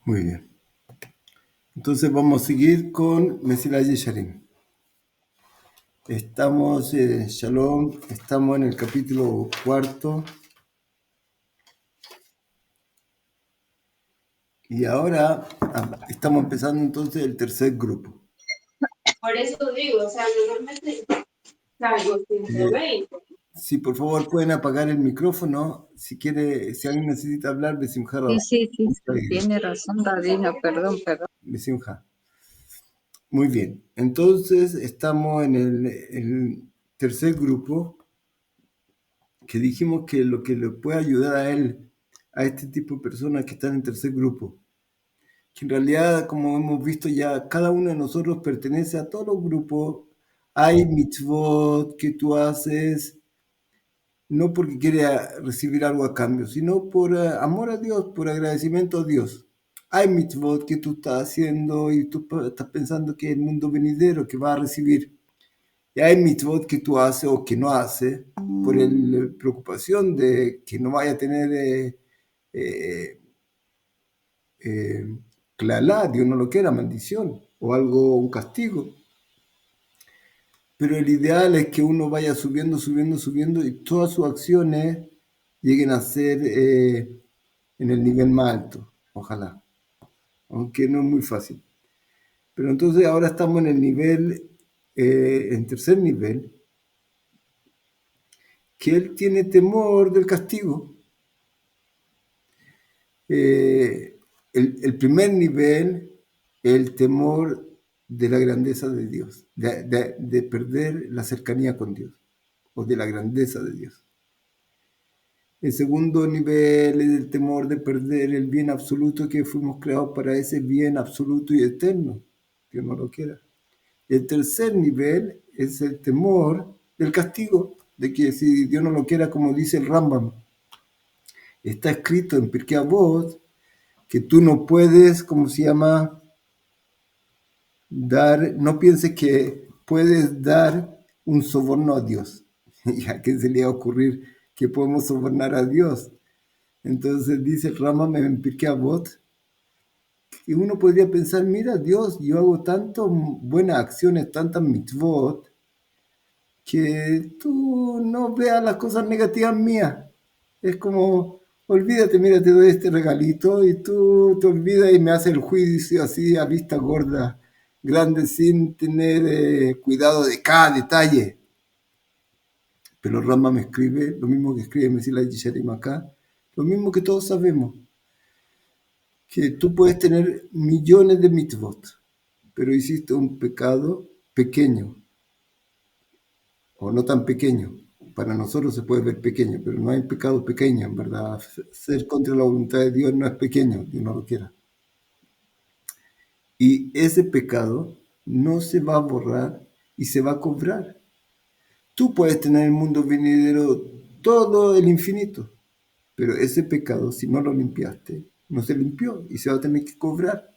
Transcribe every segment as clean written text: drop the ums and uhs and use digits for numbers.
Muy bien. Entonces vamos a seguir con Mesilat Yesharim. Estamos, Shalom, estamos en el capítulo 4 y ahora estamos empezando entonces el tercer grupo. Por eso digo, o sea, normalmente salgo 120. Si por favor pueden apagar el micrófono, si alguien necesita hablar, Besimha. Sí, tiene razón, Davina, perdón. Besimha. Muy bien, entonces estamos en el tercer grupo que dijimos que lo que le puede ayudar a él, a este tipo de personas que están en tercer grupo, que en realidad, como hemos visto ya, cada uno de nosotros pertenece a todos los grupos. Hay mitzvot que tú haces no porque quieres recibir algo a cambio, sino por amor a Dios, por agradecimiento a Dios. Hay mitzvot que tú estás haciendo y tú estás pensando que es el mundo venidero que vas a recibir. Y hay mitzvot que tú haces o que no haces por la preocupación de que no vaya a tener clalá, Dios no lo quiera, maldición o algo, un castigo. Pero el ideal es que uno vaya subiendo y todas sus acciones lleguen a ser en el nivel más alto, ojalá, aunque no es muy fácil. Pero entonces ahora estamos en el nivel, en tercer nivel, que él tiene temor del castigo. El primer nivel, el temor de la grandeza de Dios, de perder la cercanía con Dios, o de la grandeza de Dios. El segundo nivel es el temor de perder el bien absoluto, que fuimos creados para ese bien absoluto y eterno, Dios no lo quiera. El tercer nivel es el temor del castigo, de que si Dios no lo quiera, como dice el Rambam, está escrito en Pirkei Avot, que tú no puedes, ¿cómo se llama? No pienses que puedes dar un soborno a Dios. ¿Y a qué se le va a ocurrir que podemos sobornar a Dios? Entonces dice el Rambam en Pirkei Avot, y uno podría pensar, mira Dios, yo hago tantas buenas acciones, tantas mitzvot, que tú no veas las cosas negativas mías. Es como, olvídate, mira, te doy este regalito y tú te olvidas y me haces el juicio así a vista gorda, grande, sin tener cuidado de cada detalle. Pero Rama me escribe lo mismo que escribe Mesilat Yesharim acá, lo mismo que todos sabemos, que tú puedes tener millones de mitzvot, pero hiciste un pecado pequeño, o no tan pequeño. Para nosotros se puede ver pequeño, pero no hay pecado pequeño, en verdad. Ser contra la voluntad de Dios no es pequeño, Dios no lo quiera. Y ese pecado no se va a borrar y se va a cobrar. Tú puedes tener el mundo venidero todo el infinito, pero ese pecado, si no lo limpiaste, no se limpió y se va a tener que cobrar.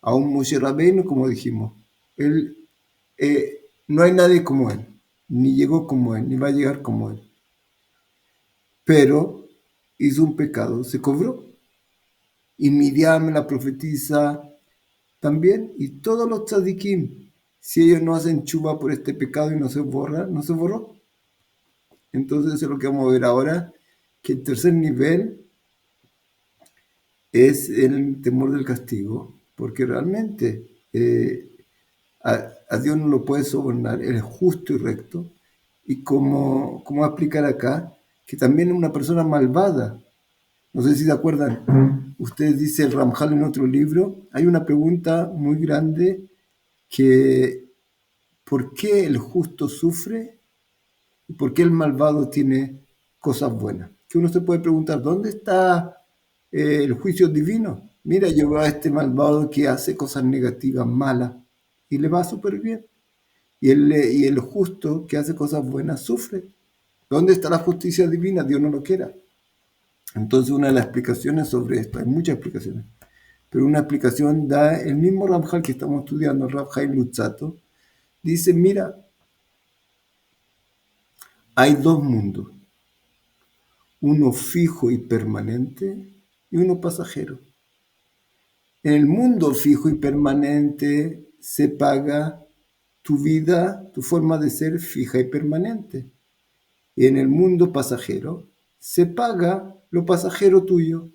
A un Moshe Rabbeinu, como dijimos, él, no hay nadie como él, ni llegó como él, ni va a llegar como él. Pero hizo un pecado, se cobró. Y Miriam, la profetisa, también, y todos los tzadikim, si ellos no hacen chuba por este pecado y no se borra, no se borró. Entonces eso es lo que vamos a ver ahora, que el tercer nivel es el temor del castigo, porque realmente a Dios no lo puede sobornar, Él es justo y recto, y como va a explicar acá, que también es una persona malvada. No sé si se acuerdan, ustedes dice el Ramjal en otro libro, hay una pregunta muy grande que ¿por qué el justo sufre y por qué el malvado tiene cosas buenas? Que uno se puede preguntar, ¿dónde está el juicio divino? Mira, yo veo a este malvado que hace cosas negativas, malas, y le va súper bien. Y el justo que hace cosas buenas sufre. ¿Dónde está la justicia divina? Dios no lo quiera. Entonces una de las explicaciones sobre esto, hay muchas explicaciones, pero una explicación da el mismo Ramjal que estamos estudiando, Rav Chaim Luzzatto, dice, mira, hay dos mundos, uno fijo y permanente y uno pasajero. En el mundo fijo y permanente se paga tu vida, tu forma de ser fija y permanente. Y en el mundo pasajero se paga lo pasajero tuyo.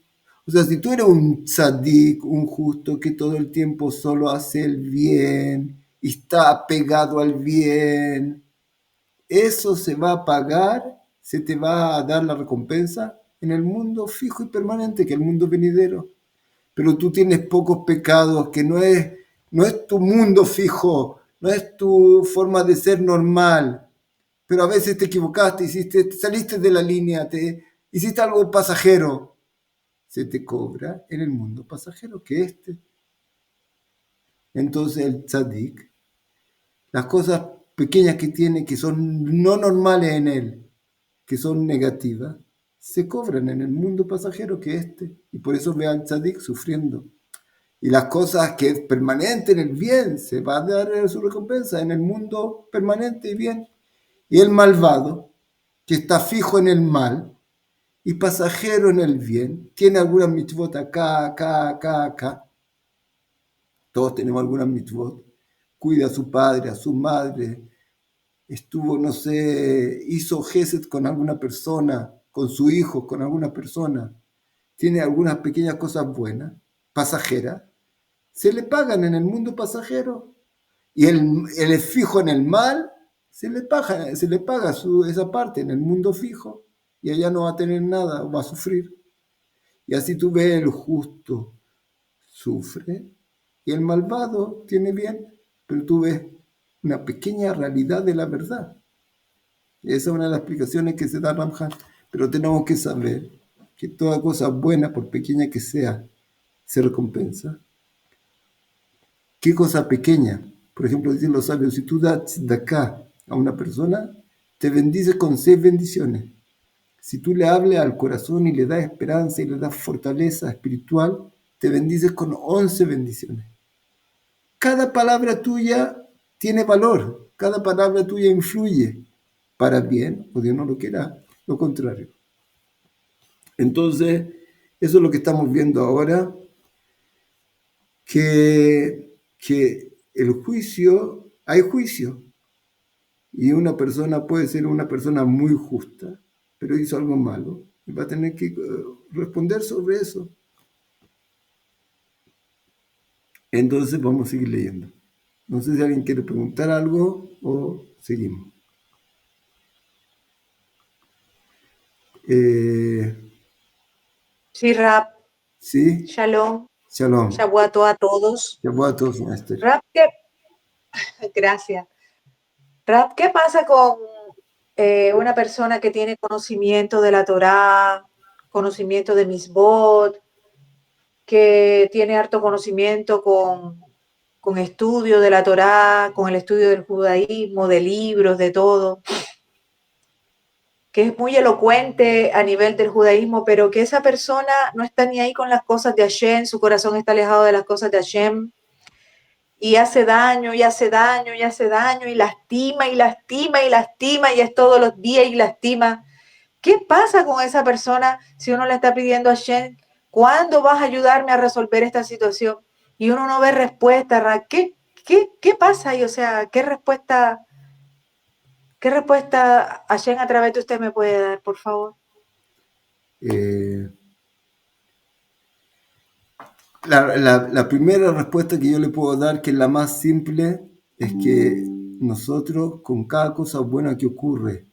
O sea, si tú eres un tzadik, un justo que todo el tiempo solo hace el bien y está apegado al bien, eso se va a pagar, se te va a dar la recompensa en el mundo fijo y permanente, que es el mundo venidero. Pero tú tienes pocos pecados, que no es tu mundo fijo, no es tu forma de ser normal, pero a veces te equivocaste, saliste de la línea, hiciste algo pasajero, se te cobra en el mundo pasajero, que Entonces el tzadik, las cosas pequeñas que tiene, que son no normales en él, que son negativas, se cobran en el mundo pasajero, que y por eso ve al tzadik sufriendo. Y las cosas que es permanente en el bien, se va a dar su recompensa en el mundo permanente y bien. Y el malvado, que está fijo en el mal y pasajero en el bien, tiene algunas mitzvot acá. Todos tenemos algunas mitzvot. Cuida a su padre, a su madre. Estuvo, no sé, hizo gesed con alguna persona, con su hijo, con alguna persona. Tiene algunas pequeñas cosas buenas, pasajeras. Se le pagan en el mundo pasajero. Y el fijo en el mal, se le paga esa parte en el mundo fijo. Y allá no va a tener nada, va a sufrir. Y así tú ves, el justo sufre y el malvado tiene bien. Pero tú ves una pequeña realidad de la verdad. Y esa es una de las explicaciones que se da Ramjan. Pero tenemos que saber que toda cosa buena, por pequeña que sea, se recompensa. ¿Qué cosa pequeña? Por ejemplo, dicen los sabios, si tú das de acá a una persona, te bendice con 6 bendiciones. Si tú le hables al corazón y le das esperanza y le das fortaleza espiritual, te bendices con 11 bendiciones. Cada palabra tuya tiene valor, cada palabra tuya influye para bien, o Dios no lo quiera, lo contrario. Entonces, eso es lo que estamos viendo ahora, que el juicio, hay juicio, y una persona puede ser una persona muy justa, pero hizo algo malo, y va a tener que responder sobre eso. Entonces vamos a seguir leyendo. No sé si alguien quiere preguntar algo o seguimos. Sí, Rap, ¿Sí? Shalom, Shalom. Shabuato a todos. Shabbat a todos, maestro. Rap, gracias. Rap, ¿qué pasa con una persona que tiene conocimiento de la Torá, conocimiento de Misbot, que tiene harto conocimiento con estudio de la Torá, con el estudio del judaísmo, de libros, de todo, que es muy elocuente a nivel del judaísmo, pero que esa persona no está ni ahí con las cosas de Hashem, su corazón está alejado de las cosas de Hashem, y hace daño, y hace daño, y hace daño, y lastima, y lastima, y lastima, y es todos los días y lastima. ¿Qué pasa con esa persona si uno le está pidiendo a Hashem, ¿cuándo vas a ayudarme a resolver esta situación? Y uno no ve respuesta. ¿Qué pasa ahí? O sea, ¿qué respuesta Hashem a través de usted me puede dar, por favor? La primera respuesta que yo le puedo dar, que es la más simple, es que nosotros con cada cosa buena que ocurre,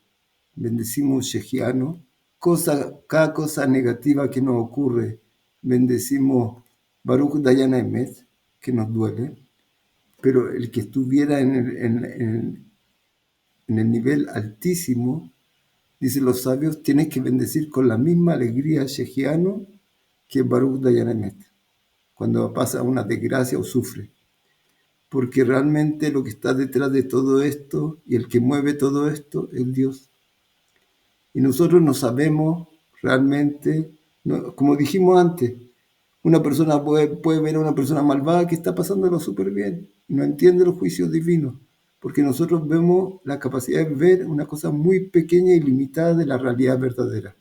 bendecimos Shejiano, cada cosa negativa que nos ocurre, bendecimos Baruch Dayan Emet, que nos duele, pero el que estuviera en el nivel altísimo, dicen los sabios, tienes que bendecir con la misma alegría Shejiano que Baruch Dayan Emet, cuando pasa una desgracia o sufre. Porque realmente lo que está detrás de todo esto y el que mueve todo esto es Dios. Y nosotros no sabemos realmente, como dijimos antes, una persona puede ver a una persona malvada que está pasándolo súper bien y no entiende los juicios divinos, porque nosotros vemos la capacidad de ver una cosa muy pequeña y limitada de la realidad verdadera.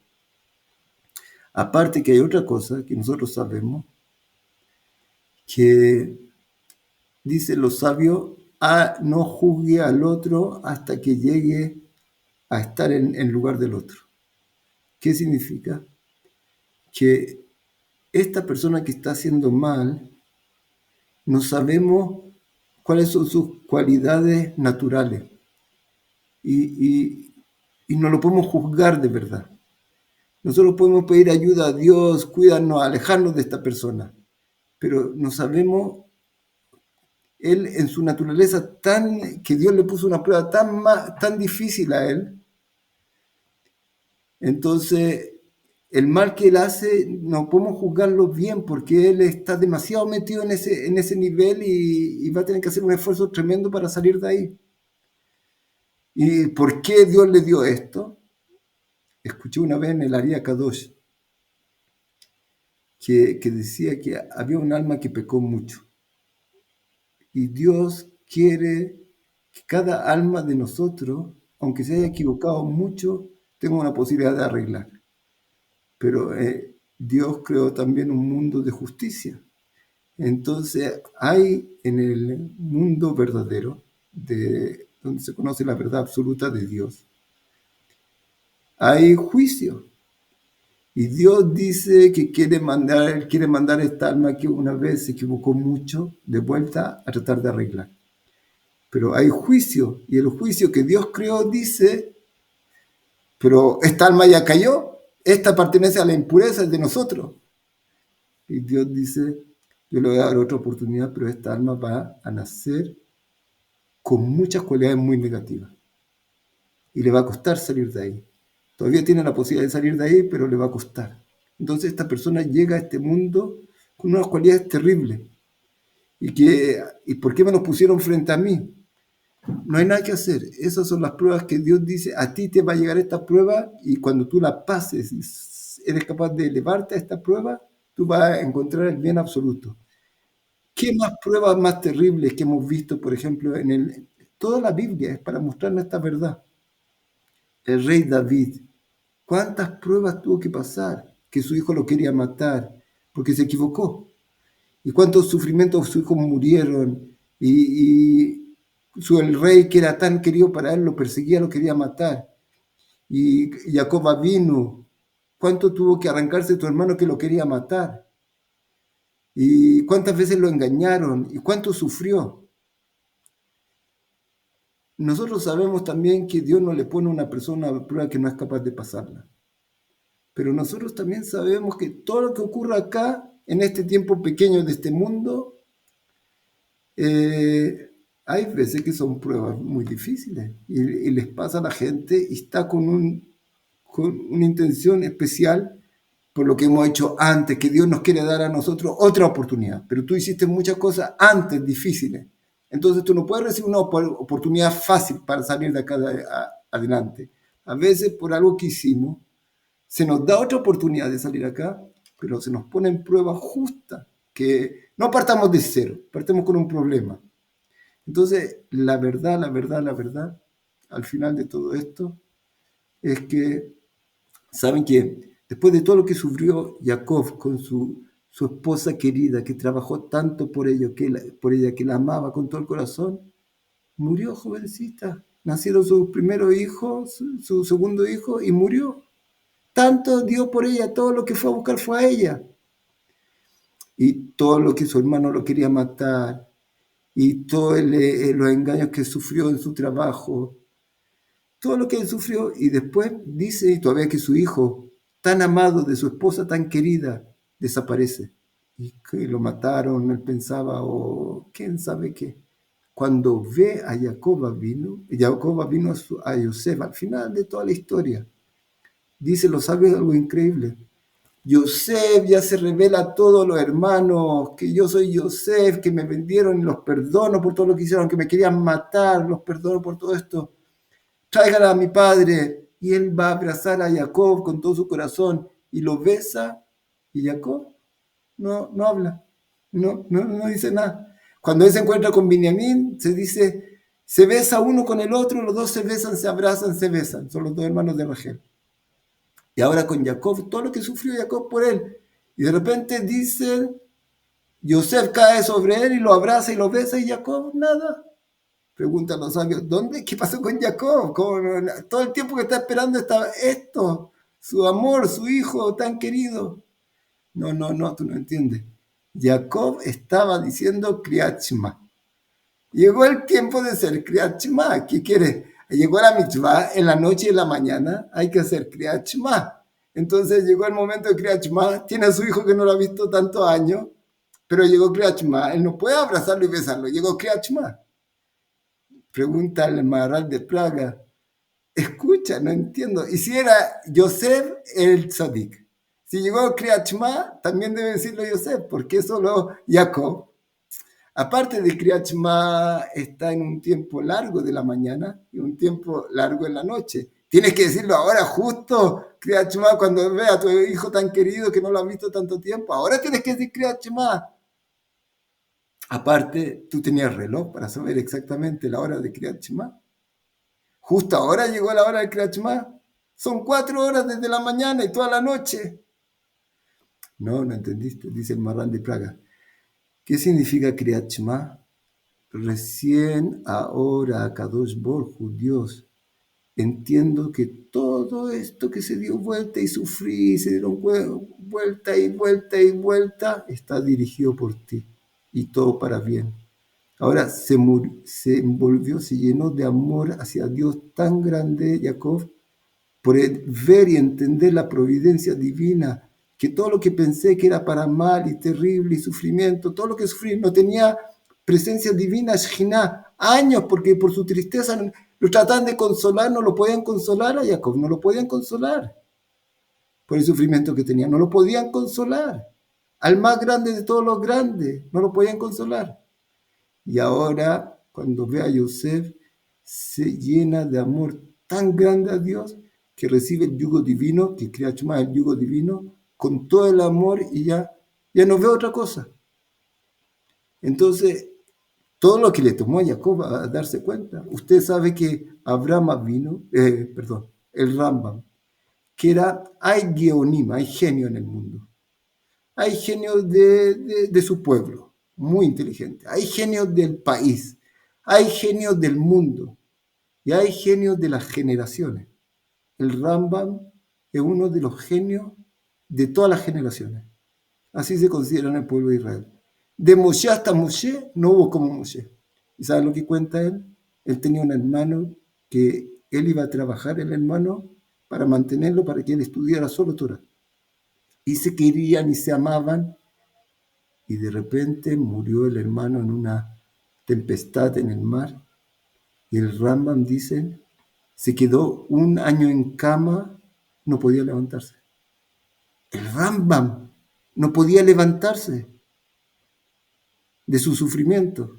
Aparte que hay otra cosa que nosotros sabemos, que dice los sabios, no juzgue al otro hasta que llegue a estar en lugar del otro. ¿Qué significa? Que esta persona que está haciendo mal, no sabemos cuáles son sus cualidades naturales y no lo podemos juzgar de verdad. Nosotros podemos pedir ayuda a Dios, cuídanos, alejarnos de esta persona, pero no sabemos él en su naturaleza que Dios le puso una prueba tan difícil a él. Entonces, el mal que él hace no podemos juzgarlo bien porque él está demasiado metido en ese nivel y va a tener que hacer un esfuerzo tremendo para salir de ahí. ¿Y por qué Dios le dio esto? Escuché una vez en el Aria Kadosh que decía que había un alma que pecó mucho. Y Dios quiere que cada alma de nosotros, aunque se haya equivocado mucho, tenga una posibilidad de arreglar. Pero Dios creó también un mundo de justicia. Entonces hay en el mundo verdadero, donde se conoce la verdad absoluta de Dios, hay juicio. Y Dios dice que quiere mandar esta alma que una vez se equivocó mucho de vuelta a tratar de arreglar. Pero hay juicio, y el juicio que Dios creó dice, pero esta alma ya cayó, esta pertenece a la impureza, es de nosotros. Y Dios dice, yo le voy a dar otra oportunidad, pero esta alma va a nacer con muchas cualidades muy negativas. Y le va a costar salir de ahí. Todavía tiene la posibilidad de salir de ahí, pero le va a costar. Entonces esta persona llega a este mundo con unas cualidades terribles. ¿Y por qué me los pusieron frente a mí? No hay nada que hacer. Esas son las pruebas que Dios dice, a ti te va a llegar esta prueba y cuando tú la pases y eres capaz de elevarte a esta prueba, tú vas a encontrar el bien absoluto. ¿Qué más pruebas más terribles que hemos visto, por ejemplo, toda la Biblia es para mostrarnos esta verdad? El rey David, ¿cuántas pruebas tuvo que pasar? Que su hijo lo quería matar porque se equivocó. ¿Y cuántos sufrimientos sus hijos murieron? Y el rey que era tan querido para él lo perseguía, lo quería matar. Y Jacob vino. ¿Cuánto tuvo que arrancarse tu hermano que lo quería matar? ¿Y cuántas veces lo engañaron? ¿Y cuánto sufrió? Nosotros sabemos también que Dios no le pone a una persona a prueba que no es capaz de pasarla. Pero nosotros también sabemos que todo lo que ocurre acá, en este tiempo pequeño de este mundo, hay veces que son pruebas muy difíciles y les pasa a la gente y está con una intención especial por lo que hemos hecho antes, que Dios nos quiere dar a nosotros otra oportunidad. Pero tú hiciste muchas cosas antes difíciles. Entonces tú no puedes recibir una oportunidad fácil para salir de acá adelante. A veces por algo que hicimos, se nos da otra oportunidad de salir acá, pero se nos pone en prueba justa, que no partamos de cero, partemos con un problema. Entonces, la verdad, al final de todo esto, es que, ¿saben qué? Después de todo lo que sufrió Jacob con su esposa querida, que trabajó tanto por ella, que la amaba con todo el corazón, murió jovencita. Nacieron sus primeros hijos, su segundo hijo, y murió. Tanto dio por ella, todo lo que fue a buscar fue a ella. Y todo lo que su hermano lo quería matar, y todos los engaños que sufrió en su trabajo, todo lo que él sufrió, y después dice todavía que su hijo, tan amado de su esposa tan querida, desaparece. Y que lo mataron, él pensaba, o quién sabe qué. Cuando ve a Jacob vino a Yosef, al final de toda la historia, dice los sabios algo increíble. Yosef ya se revela a todos los hermanos, que yo soy Yosef, que me vendieron y los perdono por todo lo que hicieron, que me querían matar, los perdono por todo esto. Tráigala a mi padre. Y él va a abrazar a Jacob con todo su corazón y lo besa. Y Jacob no habla, no dice nada. Cuando él se encuentra con Binyamin, se besa uno con el otro, los dos se besan, se abrazan, se besan. Son los dos hermanos de Rachel. Y ahora con Jacob, todo lo que sufrió Jacob por él. Y de repente dice Yosef cae sobre él y lo abraza y lo besa y Jacob nada. Preguntan los sabios, ¿dónde? ¿Qué pasó con Jacob? Todo el tiempo que está esperando estaba esto, su amor, su hijo tan querido. No, tú no entiendes. Jacob estaba diciendo Kriyat Shema. Llegó el tiempo de ser Kriyat Shema. ¿Qué quiere? Llegó la mitzvah en la noche y en la mañana. Hay que hacer Kriyat Shema. Entonces llegó el momento de Kriyat Shema. Tiene a su hijo que no lo ha visto tantos años, pero llegó Kriyat Shema. Él no puede abrazarlo y besarlo. Llegó Kriyat Shema. Pregunta al Maharal de Praga. Escucha, no entiendo. Y si era Yosef el Tzadik. Si llegó Kriyat Shema, también debe decirlo Yosef, porque solo Jacob. Aparte de Kriyat Shema, está en un tiempo largo de la mañana y un tiempo largo en la noche. Tienes que decirlo ahora, justo Kriyat Shema, cuando veas a tu hijo tan querido que no lo has visto tanto tiempo. Ahora tienes que decir Kriyat Shema. Aparte, tú tenías reloj para saber exactamente la hora de Kriyat Shema. Justo ahora llegó la hora del Kriyat Shema. Son 4 horas desde la mañana y toda la noche. No entendiste, dice el Maharal de Praga. ¿Qué significa Kriyat Shema? Recién ahora, Kadosh Borju, Dios, entiendo que todo esto que se dio vuelta y sufrí, se dieron vuelta y vuelta y vuelta, está dirigido por ti y todo para bien. Ahora se envolvió, se llenó de amor hacia Dios tan grande, Jacob, por ver y entender la providencia divina, que todo lo que pensé que era para mal y terrible y sufrimiento, todo lo que sufrí no tenía presencia divina, Shekhinah, años, porque por su tristeza lo trataban de consolar, no lo podían consolar a Jacob, no lo podían consolar por el sufrimiento que tenía, no lo podían consolar. Al más grande de todos los grandes, no lo podían consolar. Y ahora, cuando ve a Yosef, se llena de amor tan grande a Dios que recibe el yugo divino, que Kriyat Shema el yugo divino, con todo el amor y ya no ve otra cosa. Entonces, todo lo que le tomó a Jacob a darse cuenta. Usted sabe que Abraham vino, el Rambam, que hay geonim, hay genio en el mundo. Hay genios de su pueblo, muy inteligentes. Hay genios del país. Hay genios del mundo. Y hay genios de las generaciones. El Rambam es uno de los genios de todas las generaciones. Así se considera en el pueblo de Israel. De Moshe hasta Moshe no hubo como Moshe. ¿Y saben lo que cuenta él? Él tenía un hermano que él iba a trabajar, el hermano, para mantenerlo, para que él estudiara solo Torah. Y se querían y se amaban, y de repente murió el hermano en una tempestad en el mar, y el Rambam dice, se quedó 1 año en cama, no podía levantarse. El Rambam no podía levantarse de su sufrimiento.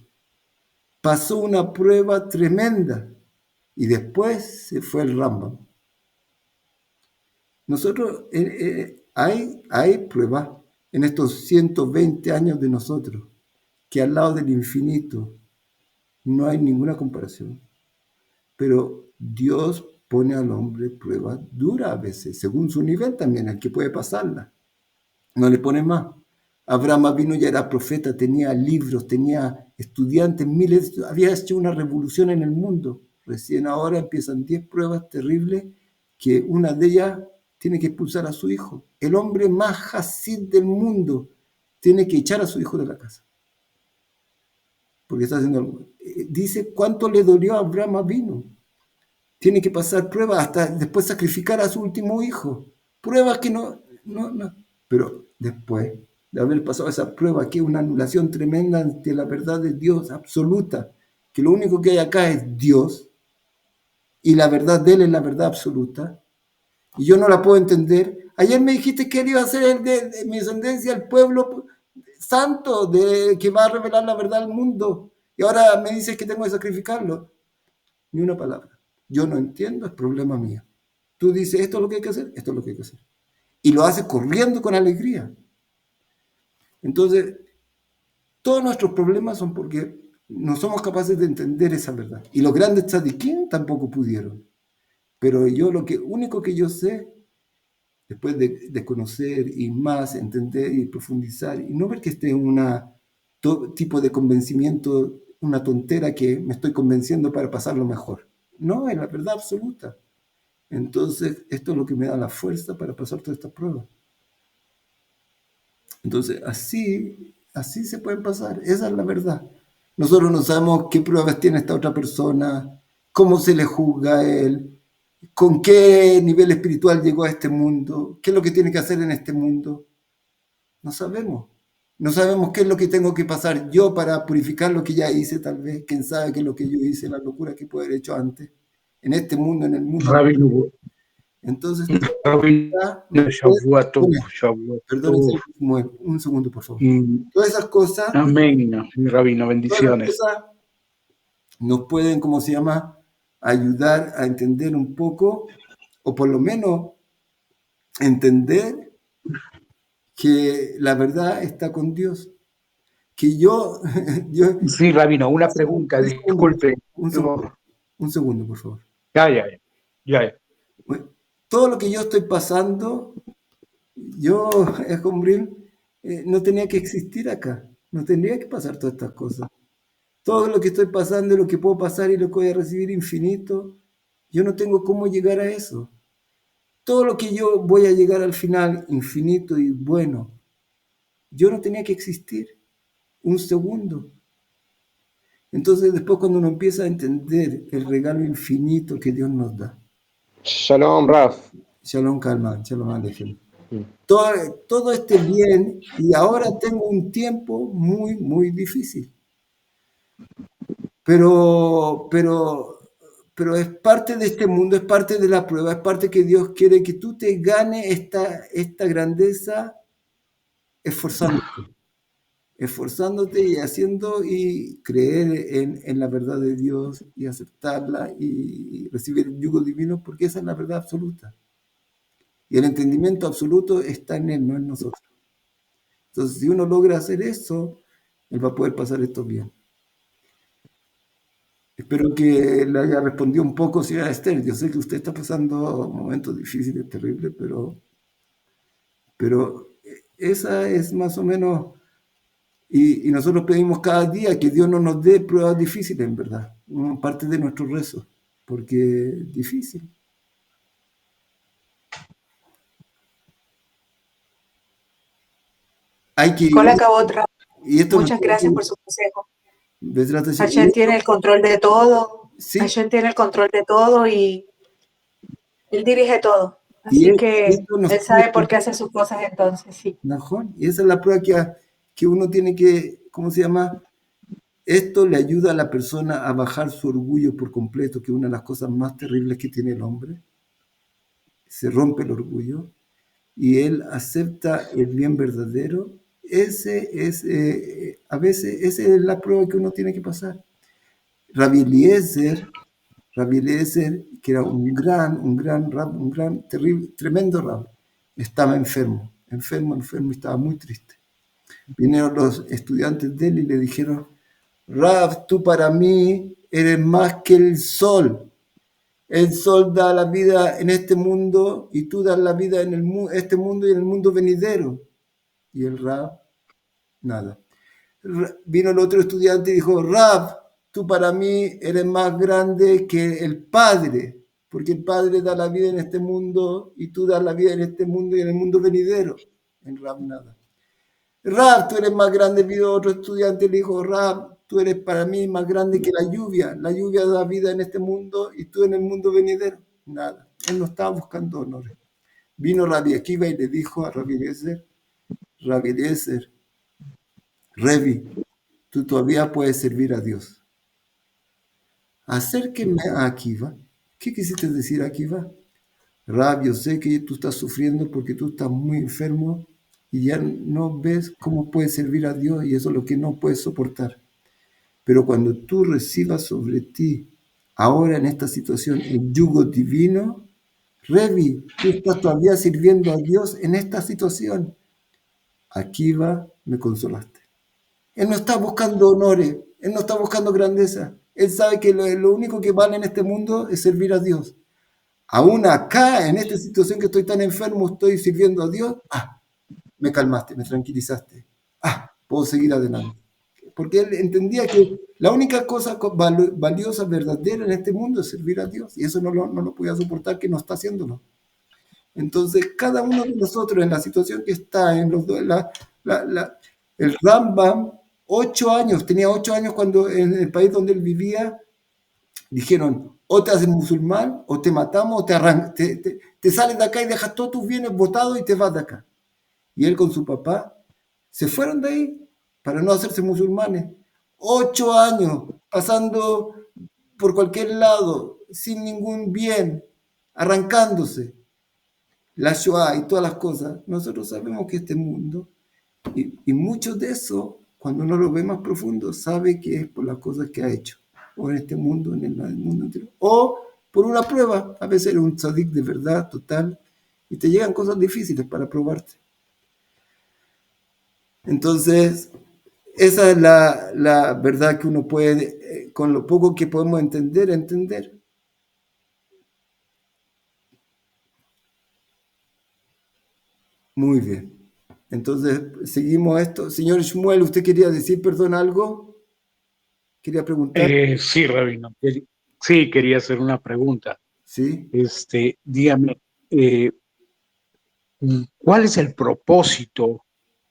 Pasó una prueba tremenda, y después se fue el Rambam. Nosotros, hay pruebas en estos 120 años de nosotros, que al lado del infinito no hay ninguna comparación. Pero Dios pone al hombre pruebas duras a veces, según su nivel también, el que puede pasarla. No le pone más. Abraham vino, ya era profeta, tenía libros, tenía estudiantes, miles, había hecho una revolución en el mundo. Recién ahora empiezan 10 pruebas terribles, que una de ellas tiene que expulsar a su hijo. El hombre más hasid del mundo tiene que echar a su hijo de la casa. Porque está haciendo algo. Dice cuánto le dolió a Abraham vino. Tiene que pasar pruebas hasta después sacrificar a su último hijo. Pruebas que no. Pero después de haber pasado esa prueba, que es una anulación tremenda ante la verdad de Dios absoluta, que lo único que hay acá es Dios, y la verdad de Él es la verdad absoluta, y yo no la puedo entender. Ayer me dijiste que Él iba a ser el de mi descendencia, el pueblo santo, que va a revelar la verdad al mundo, y ahora me dices que tengo que sacrificarlo. Ni una palabra. Yo no entiendo, es problema mío. Tú dices, esto es lo que hay que hacer, esto es lo que hay que hacer. Y lo haces corriendo con alegría. Entonces, todos nuestros problemas son porque no somos capaces de entender esa verdad. Y los grandes tzadikim tampoco pudieron. Pero yo único que yo sé, después de conocer y más, entender y profundizar, y no ver que esté en una todo tipo de convencimiento, una tontera que me estoy convenciendo para pasarlo mejor. No, es la verdad absoluta. Entonces, esto es lo que me da la fuerza para pasar todas estas pruebas. Entonces, así se pueden pasar. Esa es la verdad. Nosotros no sabemos qué pruebas tiene esta otra persona, cómo se le juzga a él, con qué nivel espiritual llegó a este mundo, qué es lo que tiene que hacer en este mundo. No sabemos. No sabemos qué es lo que tengo que pasar yo para purificar lo que ya hice, tal vez. Quién sabe qué es lo que yo hice, la locura que puedo haber hecho antes, en este mundo, en el mundo. Rabino, Entonces, Rabino, Shavuatov, perdón, Shavuatov. un segundo, por favor. Mm, Todas esas cosas, Amén, mi Rabino, todas esas bendiciones. cosas nos pueden, ¿cómo se llama?, ayudar a entender un poco, o por lo menos entender que la verdad está con Dios. Que yo, Sí, Rabino, una pregunta, disculpe. un segundo, por favor. Ya. Bueno, todo lo que yo estoy pasando, yo, Escombril, no tenía que existir acá. No tendría que pasar todas estas cosas. Todo lo que estoy pasando, lo que puedo pasar y lo que voy a recibir infinito, yo no tengo cómo llegar a eso. Todo lo que yo voy a llegar al final, infinito y bueno, yo no tenía que existir un segundo. Entonces después cuando uno empieza a entender el regalo infinito que Dios nos da. Shalom, Raf. Shalom Kalman, Shalom Alejem. Todo esté bien y ahora tengo un tiempo muy, muy difícil. Pero es parte de este mundo, es parte de la prueba, es parte que Dios quiere que tú te ganes esta grandeza esforzándote y haciendo y creer en la verdad de Dios y aceptarla y recibir el yugo divino, porque esa es la verdad absoluta. Y el entendimiento absoluto está en Él, no en nosotros. Entonces, si uno logra hacer eso, Él va a poder pasar esto bien. Espero que le haya respondido un poco, señora Esther. Yo sé que usted está pasando momentos difíciles, terribles, pero esa es más o menos, y nosotros pedimos cada día que Dios no nos dé pruebas difíciles, en verdad, parte de nuestro rezo, porque es difícil. Hay que Con la otra. y esto Muchas gracias por su consejo. Hashem tiene el control de todo. Sí. Hashem tiene el control de todo y Él dirige todo. Y Así que esto Él sabe por qué hace sus cosas entonces, sí. Mejor. Y esa es la prueba que uno tiene que, ¿cómo se llama? Esto le ayuda a la persona a bajar su orgullo por completo, que es una de las cosas más terribles que tiene el hombre. Se rompe el orgullo y él acepta el bien verdadero. A veces, esa es la prueba que uno tiene que pasar. Rabbi Eliezer, que era un gran rab, terrible, tremendo rab, estaba enfermo, y estaba muy triste. Vinieron los estudiantes de él y le dijeron: Rab, tú para mí eres más que el sol. El sol da la vida en este mundo y tú das la vida en este mundo y en el mundo venidero. Y el Rab, nada. Vino el otro estudiante y dijo: Rab, tú para mí eres más grande que el Padre, porque el Padre da la vida en este mundo y tú das la vida en este mundo y en el mundo venidero. En Rab, nada. Rab, tú eres más grande, vino otro estudiante y le dijo: Rab, tú eres para mí más grande que la lluvia da vida en este mundo y tú en el mundo venidero. Nada, él no estaba buscando honores. Vino Rabbi Akiva y le dijo a Rabbi Eliezer, Revi, tú todavía puedes servir a Dios. Acérquenme a Akiva. ¿Qué quisiste decir, Akiva? Rab, yo sé que tú estás sufriendo porque tú estás muy enfermo y ya no ves cómo puedes servir a Dios y eso es lo que no puedes soportar. Pero cuando tú recibas sobre ti, ahora en esta situación, el yugo divino, Revi, tú estás todavía sirviendo a Dios en esta situación. Akiva, me consolaste. Él no está buscando honores, él no está buscando grandeza. Él sabe que lo único que vale en este mundo es servir a Dios. Aún acá, en esta situación que estoy tan enfermo, estoy sirviendo a Dios. Me calmaste, me tranquilizaste. Puedo seguir adelante. porque él entendía que la única cosa valiosa, verdadera en este mundo es servir a Dios, y eso no lo podía soportar, que no está haciéndolo. Entonces, cada uno de nosotros en la situación que está, en los dos, el Rambam, 8 años, tenía 8 años cuando en el país donde él vivía, dijeron, o te haces musulmán, o te matamos, o te sales de acá y dejas todos tus bienes botados y te vas de acá. Y él con su papá se fueron de ahí para no hacerse musulmanes. 8 años pasando por cualquier lado, sin ningún bien, arrancándose. La Shoah y todas las cosas. Nosotros sabemos que este mundo, y mucho de eso, cuando uno lo ve más profundo, sabe que es por las cosas que ha hecho, o en este mundo, en el mundo entero, o por una prueba. A veces eres un tzadik de verdad total y te llegan cosas difíciles para probarte. Entonces, esa es la verdad que uno puede, con lo poco que podemos entender. Muy bien. Entonces, seguimos esto. Señor Shmuel, ¿usted quería decir, perdón, algo? ¿Quería preguntar? Sí, Rabino. Sí, quería hacer una pregunta. Sí. Dígame, ¿cuál es el propósito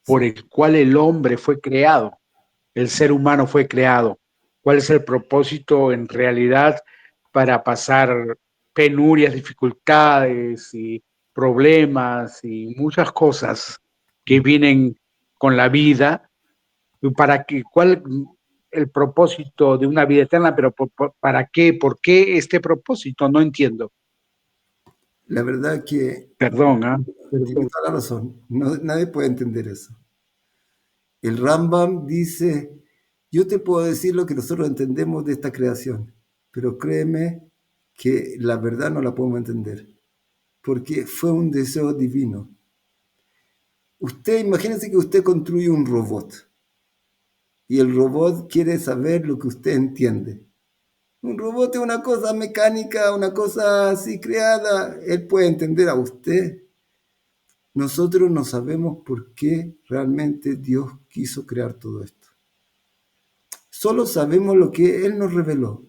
por el cual el hombre fue creado, el ser humano fue creado? ¿Cuál es el propósito en realidad para pasar penurias, dificultades y problemas y muchas cosas que vienen con la vida? ¿Cuál el propósito de una vida eterna? Pero ¿para qué? ¿Por qué este propósito? No entiendo. La verdad que Perdón, tiene toda la razón. Nadie puede entender eso. El Rambam dice, yo te puedo decir lo que nosotros entendemos de esta creación, pero créeme que la verdad no la podemos entender, porque fue un deseo divino. Usted, imagínese que usted construye un robot, y el robot quiere saber lo que usted entiende. Un robot es una cosa mecánica, una cosa así creada, él puede entender a usted. Nosotros no sabemos por qué realmente Dios quiso crear todo esto. Solo sabemos lo que Él nos reveló.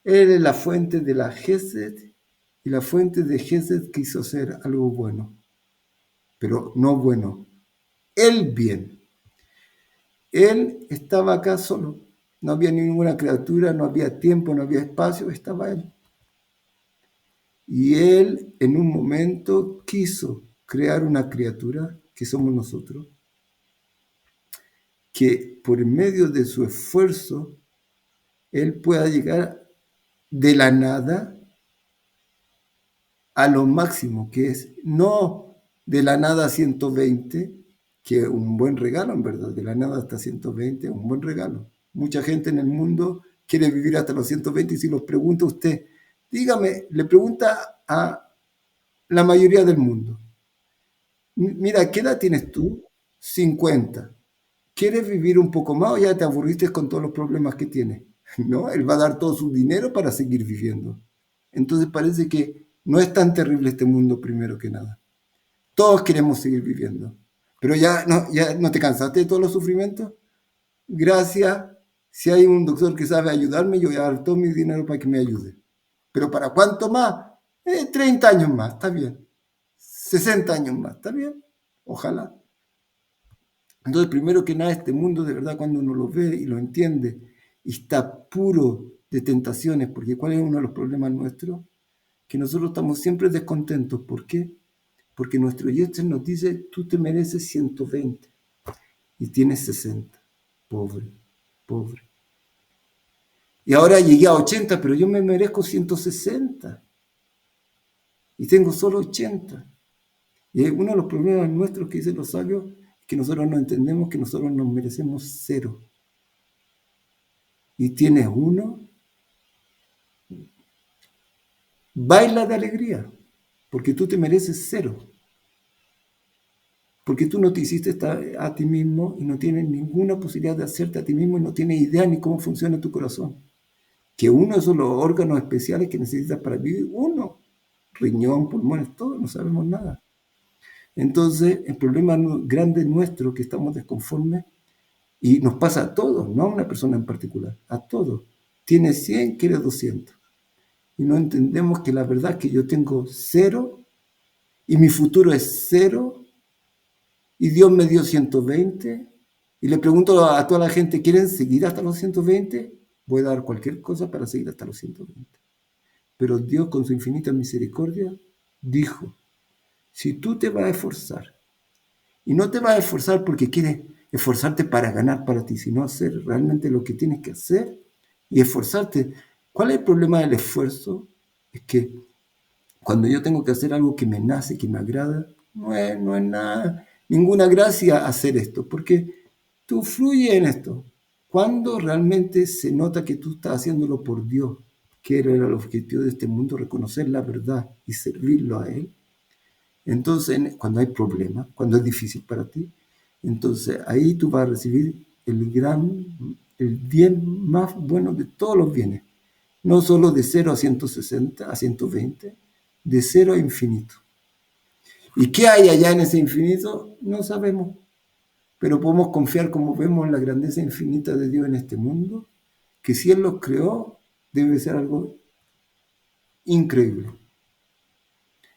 Él es la fuente de la Gesed, y la fuente de Gesed quiso hacer algo bueno, pero no bueno, el bien. Él estaba acá solo, no había ninguna criatura, no había tiempo, no había espacio, estaba Él. Y Él en un momento quiso crear una criatura, que somos nosotros, que por medio de su esfuerzo, Él pueda llegar de la nada a lo máximo, que es no de la nada a 120, que es un buen regalo en verdad, de la nada hasta 120, un buen regalo. Mucha gente en el mundo quiere vivir hasta los 120, y si los pregunta usted, dígame, le pregunta a la mayoría del mundo, mira, ¿qué edad tienes tú? 50. ¿Quieres vivir un poco más o ya te aburriste con todos los problemas que tienes? No, él va a dar todo su dinero para seguir viviendo. Entonces parece que no es tan terrible este mundo, primero que nada. Todos queremos seguir viviendo. Pero ya no te cansaste de todos los sufrimientos. Gracias. Si hay un doctor que sabe ayudarme, yo voy a dar todo mi dinero para que me ayude. ¿Pero para cuánto más? 30 años más, está bien. 60 años más, está bien. Ojalá. Entonces, primero que nada, este mundo, de verdad, cuando uno lo ve y lo entiende, y está puro de tentaciones, porque ¿cuál es uno de los problemas nuestros? Que nosotros estamos siempre descontentos. ¿Por qué? Porque nuestro Yetzer nos dice, tú te mereces 120 y tienes 60. Pobre, pobre. Y ahora llegué a 80, pero yo me merezco 160. Y tengo solo 80. Y uno de los problemas nuestros que dicen los sabios es que nosotros no entendemos que nosotros nos merecemos 0. Y tienes 1, baila de alegría, porque tú te mereces 0. Porque tú no te hiciste a ti mismo y no tienes ninguna posibilidad de hacerte a ti mismo y no tienes idea ni cómo funciona tu corazón. Que uno de esos los órganos especiales que necesitas para vivir, uno, riñón, pulmones, todo, no sabemos nada. Entonces, el problema grande nuestro, que estamos desconformes, Y nos pasa a todos, no a una persona en particular, a todos. Tiene 100, quiere 200. Y no entendemos que la verdad es que yo tengo 0 y mi futuro es 0 y Dios me dio 120. Y le pregunto a toda la gente, ¿quieren seguir hasta los 120? Voy a dar cualquier cosa para seguir hasta los 120. Pero Dios, con su infinita misericordia, dijo, si tú te vas a esforzar, y no te vas a esforzar porque quieres esforzarte para ganar para ti, sino hacer realmente lo que tienes que hacer y esforzarte. ¿Cuál es el problema del esfuerzo? Es que cuando yo tengo que hacer algo que me nace, que me agrada, no es nada, ninguna gracia hacer esto, porque tú fluyes en esto. Cuando realmente se nota que tú estás haciéndolo por Dios, que era el objetivo de este mundo, reconocer la verdad y servirlo a Él, entonces cuando hay problemas, cuando es difícil para ti, entonces ahí tú vas a recibir el bien más bueno de todos los bienes. No solo de 0 a 160, a 120, de 0 a infinito. ¿Y qué hay allá en ese infinito? No sabemos. Pero podemos confiar, como vemos, en la grandeza infinita de Dios en este mundo, que si Él los creó, debe ser algo increíble.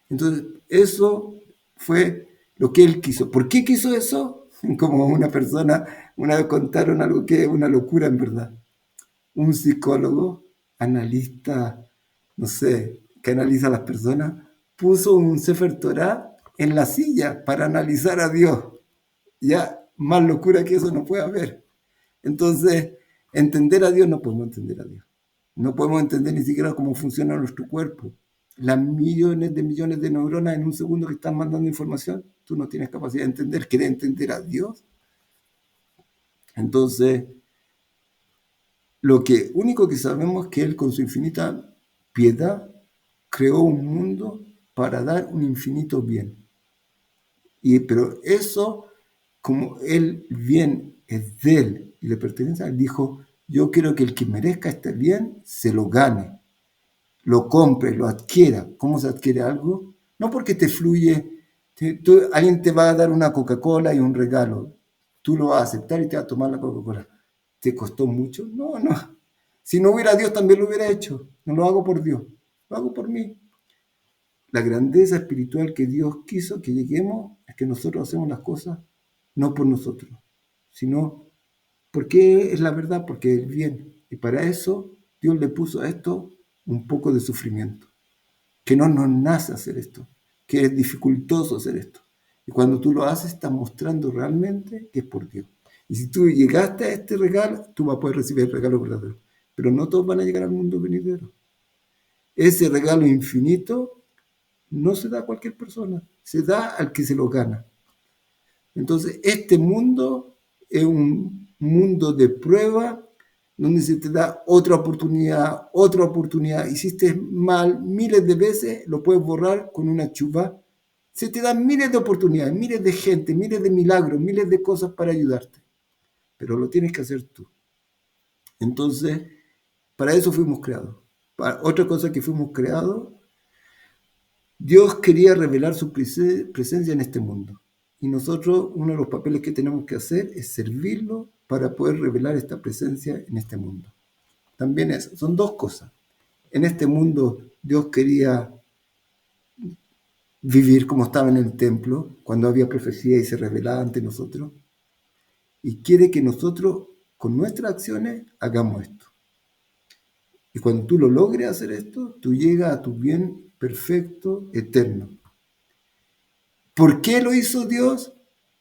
Entonces, eso fue lo que Él quiso. ¿Por qué quiso eso? Como una vez contaron algo que es una locura en verdad. Un psicólogo, analista, no sé, que analiza a las personas, puso un Sefer Torah en la silla para analizar a Dios. Ya más locura que eso no puede haber. Entonces, entender a Dios, no podemos entender a Dios. No podemos entender ni siquiera cómo funciona nuestro cuerpo. Las millones de neuronas en un segundo que están mandando información, tú no tienes capacidad de entender. ¿Quieres entender a Dios? Entonces, lo único que sabemos es que Él, con su infinita piedad, creó un mundo para dar un infinito bien. Pero eso, como el bien es de Él y le pertenece a Él, dijo, yo quiero que el que merezca este bien se lo gane, lo compre, lo adquiera. ¿Cómo se adquiere algo? No porque te fluye, alguien te va a dar una Coca-Cola y un regalo, tú lo vas a aceptar y te vas a tomar la Coca-Cola. ¿Te costó mucho? No. Si no hubiera Dios, también lo hubiera hecho. No lo hago por Dios, lo hago por mí. La grandeza espiritual que Dios quiso que lleguemos es que nosotros hacemos las cosas no por nosotros, sino porque es la verdad, porque es bien. Y para eso Dios le puso a esto un poco de sufrimiento, que no nos nace hacer esto, que es dificultoso hacer esto. Y cuando tú lo haces, estás mostrando realmente que es por Dios. Y si tú llegaste a este regalo, tú vas a poder recibir el regalo verdadero. Pero no todos van a llegar al mundo venidero. Ese regalo infinito no se da a cualquier persona, se da al que se lo gana. Entonces, este mundo es un mundo de prueba donde se te da otra oportunidad. Hiciste mal miles de veces, lo puedes borrar con una chuva. Se te dan miles de oportunidades, miles de gente, miles de milagros, miles de cosas para ayudarte. Pero lo tienes que hacer tú. Entonces, para eso fuimos creados. Otra cosa que fuimos creados, Dios quería revelar su presencia en este mundo. Y nosotros, uno de los papeles que tenemos que hacer es servirlo para poder revelar esta presencia en este mundo. También son dos cosas. En este mundo Dios quería vivir como estaba en el templo, cuando había profecía y se revelaba ante nosotros. Y quiere que nosotros, con nuestras acciones, hagamos esto. Y cuando tú lo logres hacer esto, tú llegas a tu bien perfecto, eterno. ¿Por qué lo hizo Dios?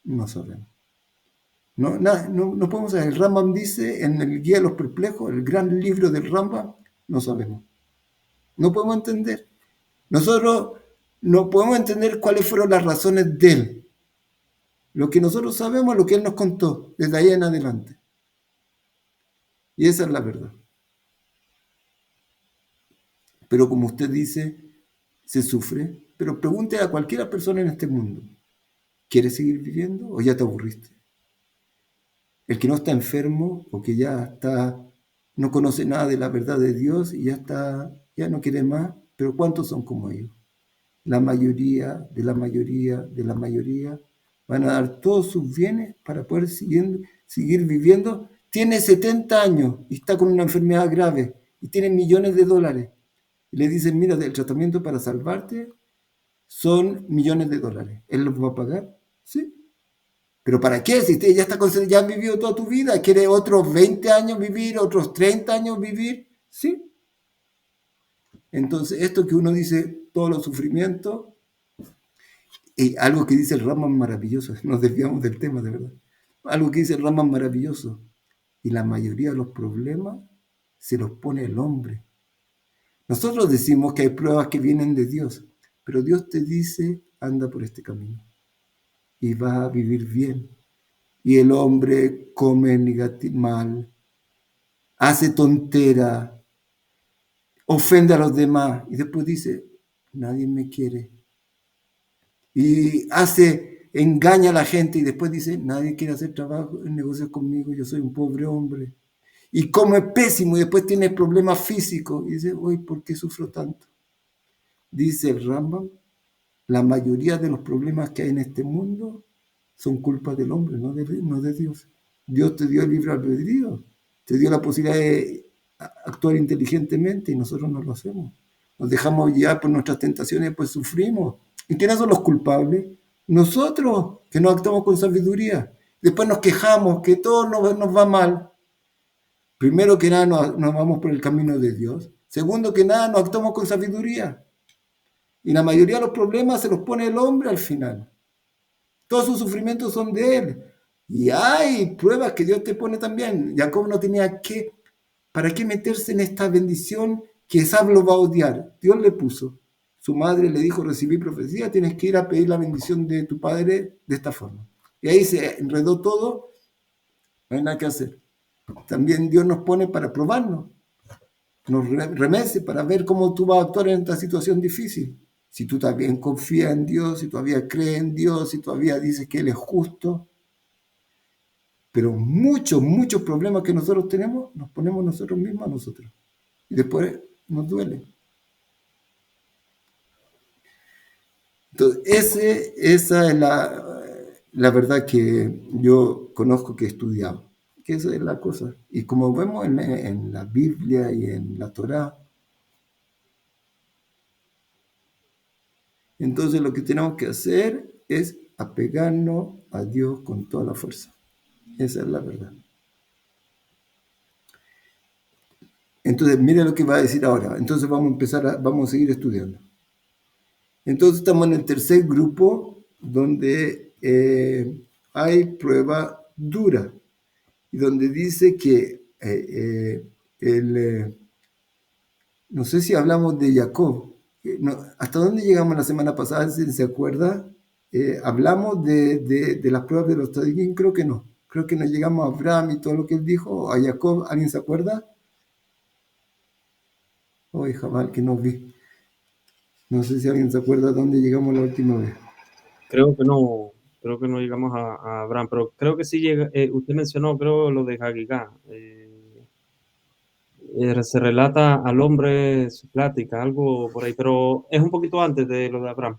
No sabemos. No podemos saber. El Rambam dice en el Guía de los Perplejos, el gran libro del Rambam, no sabemos. No podemos entender. Nosotros no podemos entender cuáles fueron las razones de Él. Lo que nosotros sabemos es lo que Él nos contó, desde ahí en adelante. Y esa es la verdad. Pero como usted dice, se sufre. Pero pregunte a cualquier persona en este mundo, ¿quieres seguir viviendo o ya te aburriste? El que no está enfermo o que no conoce nada de la verdad de Dios y ya no quiere más, pero ¿cuántos son como ellos? La mayoría van a dar todos sus bienes para poder seguir viviendo, tiene 70 años y está con una enfermedad grave y tiene millones de dólares. Y le dicen, mira, el tratamiento para salvarte son millones de dólares. ¿Él los va a pagar? Sí. ¿Pero para qué? Si ya, ya has vivido toda tu vida, ¿quiere otros 20 años vivir, otros 30 años vivir? Sí. Entonces, esto que uno dice, todos los sufrimientos, y algo que dice el Rambam maravilloso, nos desviamos del tema, de verdad. Algo que dice el Rambam maravilloso, y la mayoría de los problemas se los pone el hombre. Nosotros decimos que hay pruebas que vienen de Dios, pero Dios te dice, anda por este camino y vas a vivir bien. Y el hombre come mal, hace tontera, ofende a los demás y después dice, nadie me quiere. Y engaña a la gente y después dice, nadie quiere hacer trabajo en negocios conmigo, yo soy un pobre hombre. Y come pésimo y después tiene problemas físicos y dice, uy, ¿por qué sufro tanto? Dice el Rambam, la mayoría de los problemas que hay en este mundo son culpa del hombre, no de Dios. Dios te dio el libre albedrío, te dio la posibilidad de actuar inteligentemente y nosotros no lo hacemos. Nos dejamos guiar por nuestras tentaciones y pues sufrimos. ¿Y quiénes son los culpables? Nosotros, que no actuamos con sabiduría. Después nos quejamos que todo nos va mal. Primero que nada, nos vamos por el camino de Dios. Segundo que nada, no actuamos con sabiduría. Y la mayoría de los problemas se los pone el hombre al final. Todos sus sufrimientos son de él. Y hay pruebas que Dios te pone también. Jacob no tenía ¿para qué meterse en esta bendición que Esab lo va a odiar? Dios le puso. Su madre le dijo, recibí profecía, tienes que ir a pedir la bendición de tu padre de esta forma. Y ahí se enredó todo, no hay nada que hacer. También Dios nos pone para probarnos. Nos remece para ver cómo tú vas a actuar en esta situación difícil. Si tú también confías en Dios, si todavía crees en Dios, si todavía dices que Él es justo. Pero muchos problemas que nosotros tenemos, nos ponemos nosotros mismos a nosotros. Y después nos duele. Entonces, esa es la verdad que yo conozco, que he estudiado. Que esa es la cosa. Y como vemos en la Biblia y en la Torá, entonces lo que tenemos que hacer es apegarnos a Dios con toda la fuerza. Esa es la verdad. Entonces, mire lo que va a decir ahora. Entonces vamos a seguir estudiando. Entonces estamos en el tercer grupo donde hay prueba dura y donde dice que no sé si hablamos de Jacob. ¿Hasta dónde llegamos la semana pasada? Si se acuerda, hablamos de las pruebas de los Tzadikim. Creo que no. Creo que no llegamos a Abraham y todo lo que él dijo. A Jacob, ¿alguien se acuerda? Hoy, Jabal, que no vi. No sé si alguien se acuerda dónde llegamos la última vez. Creo que no llegamos a Abraham, pero creo que sí llega. Usted mencionó, creo, lo de Hagigá. Se relata al hombre su plática, algo por ahí, pero es un poquito antes de lo de Abraham.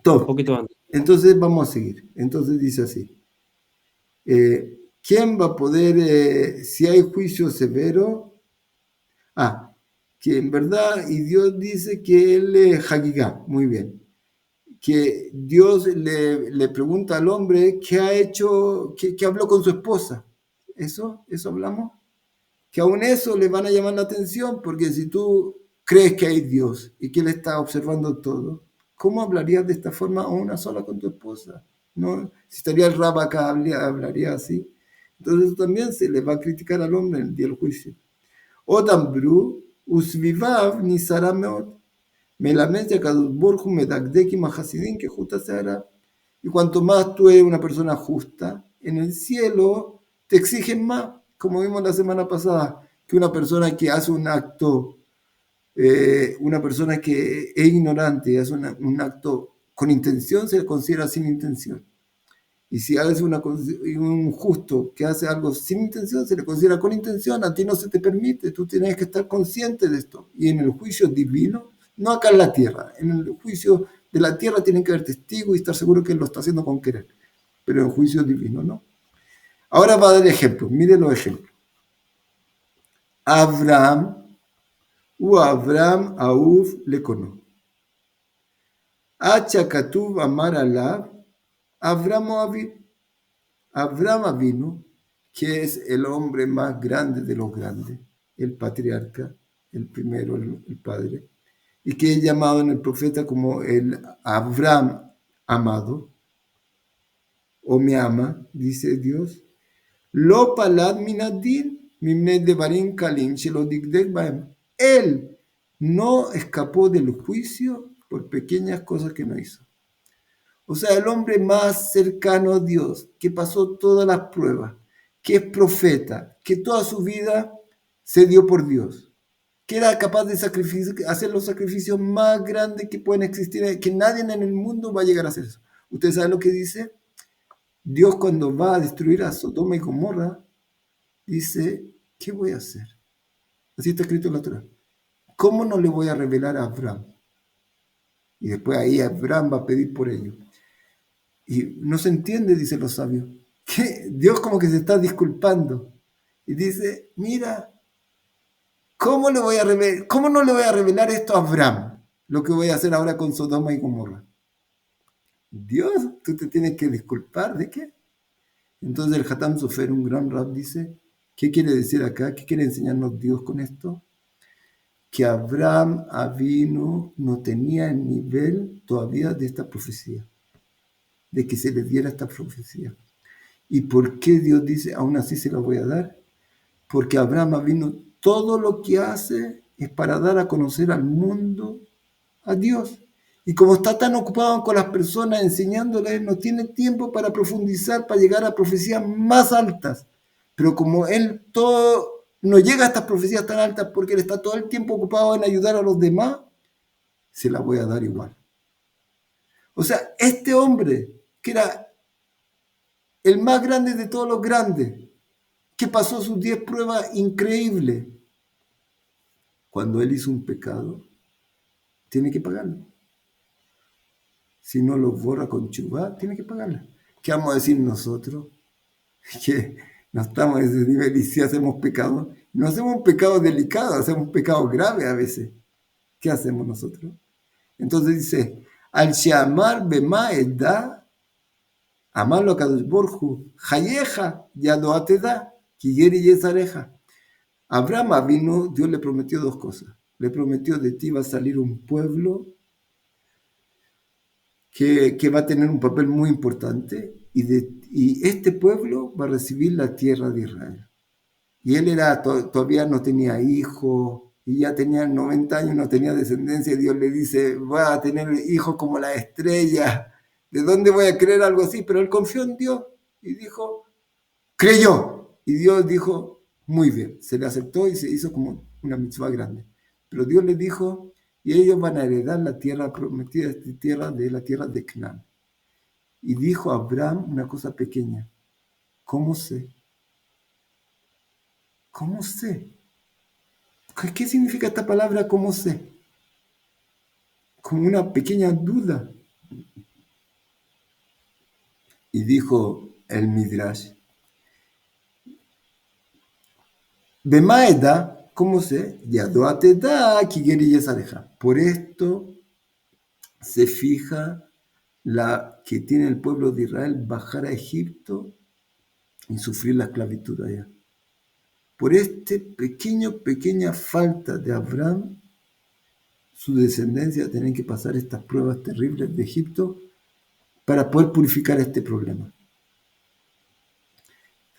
Todo. Un poquito antes. Entonces vamos a seguir. Entonces dice así. ¿Quién va a poder, si hay juicio severo? Que en verdad, y Dios dice que él es Hagigá, muy bien. Que Dios le pregunta al hombre qué ha hecho, qué habló con su esposa. ¿Eso hablamos? Que aún eso le van a llamar la atención, porque si tú crees que hay Dios y que Él está observando todo, ¿cómo hablarías de esta forma a una sola con tu esposa? ¿No? Si estaría el Rab acá, hablaría así. Entonces también se le va a criticar al hombre en el día del juicio. Odambru, usvivav ni sarameot. Y cuanto más tú eres una persona justa, en el cielo te exigen más, como vimos la semana pasada, que una persona que hace un acto, una persona que es ignorante, hace un acto con intención, se le considera sin intención. Y si haces un justo que hace algo sin intención, se le considera con intención. A ti no se te permite, tú tienes que estar consciente de esto. Y en el juicio divino, no acá en la tierra, en el juicio de la tierra tienen que haber testigos y estar seguro que él lo está haciendo con querer. pero en juicio divino no. Ahora va a dar ejemplos, mire los ejemplos. Abraham, Abraham Auf Lekono. Achakatuv Amar Alav, Abraham vino, que es el hombre más grande de los grandes, el patriarca, el primero, el padre, y que es llamado en el profeta como el Abraham amado, o me ama, dice Dios. Lo palad minadin, mimnei devarim kalim, shelo digdek baem. Él no escapó del juicio por pequeñas cosas que no hizo. O sea, el hombre más cercano a Dios, que pasó todas las pruebas, que es profeta, que toda su vida se dio por Dios, que era capaz de hacer los sacrificios más grandes que pueden existir, que nadie en el mundo va a llegar a hacer eso. ¿Usted sabe lo que dice? Dios cuando va a destruir a Sodoma y Gomorra, dice, ¿qué voy a hacer? Así está escrito en la Torá. ¿Cómo no le voy a revelar a Abraham? Y después ahí Abraham va a pedir por ello. Y no se entiende, dicen los sabios, que Dios como que se está disculpando. Y dice, mira, ¿cómo no le voy a revelar esto a Abraham? Lo que voy a hacer ahora con Sodoma y Gomorra. Dios, tú te tienes que disculpar, ¿de qué? Entonces el Hatam Sofer, un gran rab, dice, ¿qué quiere decir acá? ¿Qué quiere enseñarnos Dios con esto? Que Abraham Avinu no tenía el nivel todavía de esta profecía, de que se le diera esta profecía. ¿Y por qué Dios dice, aún así se la voy a dar? Porque Abraham Avinu, todo lo que hace es para dar a conocer al mundo a Dios. Y como está tan ocupado con las personas enseñándoles, no tiene tiempo para profundizar, para llegar a profecías más altas. Pero como él no llega a estas profecías tan altas porque él está todo el tiempo ocupado en ayudar a los demás, se la voy a dar igual. O sea, este hombre, que era el más grande de todos los grandes, que pasó sus 10 pruebas increíbles, cuando él hizo un pecado, tiene que pagarlo. Si no lo borra con chubá, tiene que pagarla. ¿Qué vamos a decir nosotros? Que no estamos en ese nivel y si hacemos pecado. No hacemos un pecado delicado, hacemos un pecado grave a veces. ¿Qué hacemos nosotros? Entonces dice, al shamar bema edda, amarlo a Kadosh Borju, hayeja, yadoateda, kigeri yesareja. Abraham vino, Dios le prometió 2 cosas. Le prometió de ti va a salir un pueblo que va a tener un papel muy importante y este pueblo va a recibir la tierra de Israel. Y él todavía no tenía hijos y ya tenía 90 años, no tenía descendencia y Dios le dice, va a tener hijos como la estrella. ¿De dónde voy a creer algo así? Pero él confió en Dios y dijo, creyó. Y Dios dijo, muy bien, se le aceptó y se hizo como una mitzvah grande. Pero Dios le dijo, y ellos van a heredar la tierra prometida, esta tierra de la tierra de Canaán. Y dijo a Abraham una cosa pequeña, ¿cómo sé? ¿Cómo sé? ¿Qué significa esta palabra cómo sé? Como una pequeña duda. Y dijo el Midrash, Bemaeda, ¿cómo sé? Yadoateda, Kigeri Yesareja. Por esto se fija la que tiene el pueblo de Israel bajar a Egipto y sufrir la esclavitud allá. Por pequeña falta de Abraham, su descendencia tienen que pasar estas pruebas terribles de Egipto para poder purificar este problema.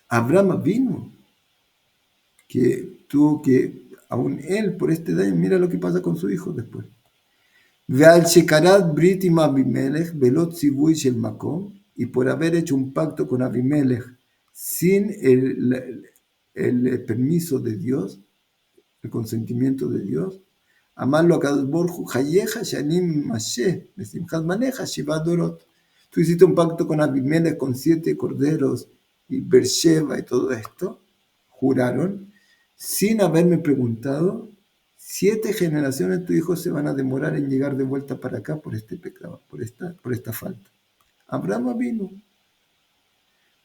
Abraham vino, que tuvo que, aún él por este daño, mira lo que pasa con su hijo después. Y por haber hecho un pacto con Abimelech sin el permiso de Dios, el consentimiento de Dios, amarlo a Kadosh Borju, Hayeja, Shanim Mashe, Besimchat Maneja, Shiva Dorot. Tú hiciste un pacto con Abimelech con 7 corderos y Beersheba y todo esto, juraron, sin haberme preguntado, 7 generaciones tus hijos se van a demorar en llegar de vuelta para acá por este pecado, por esta falta. Abraham vino.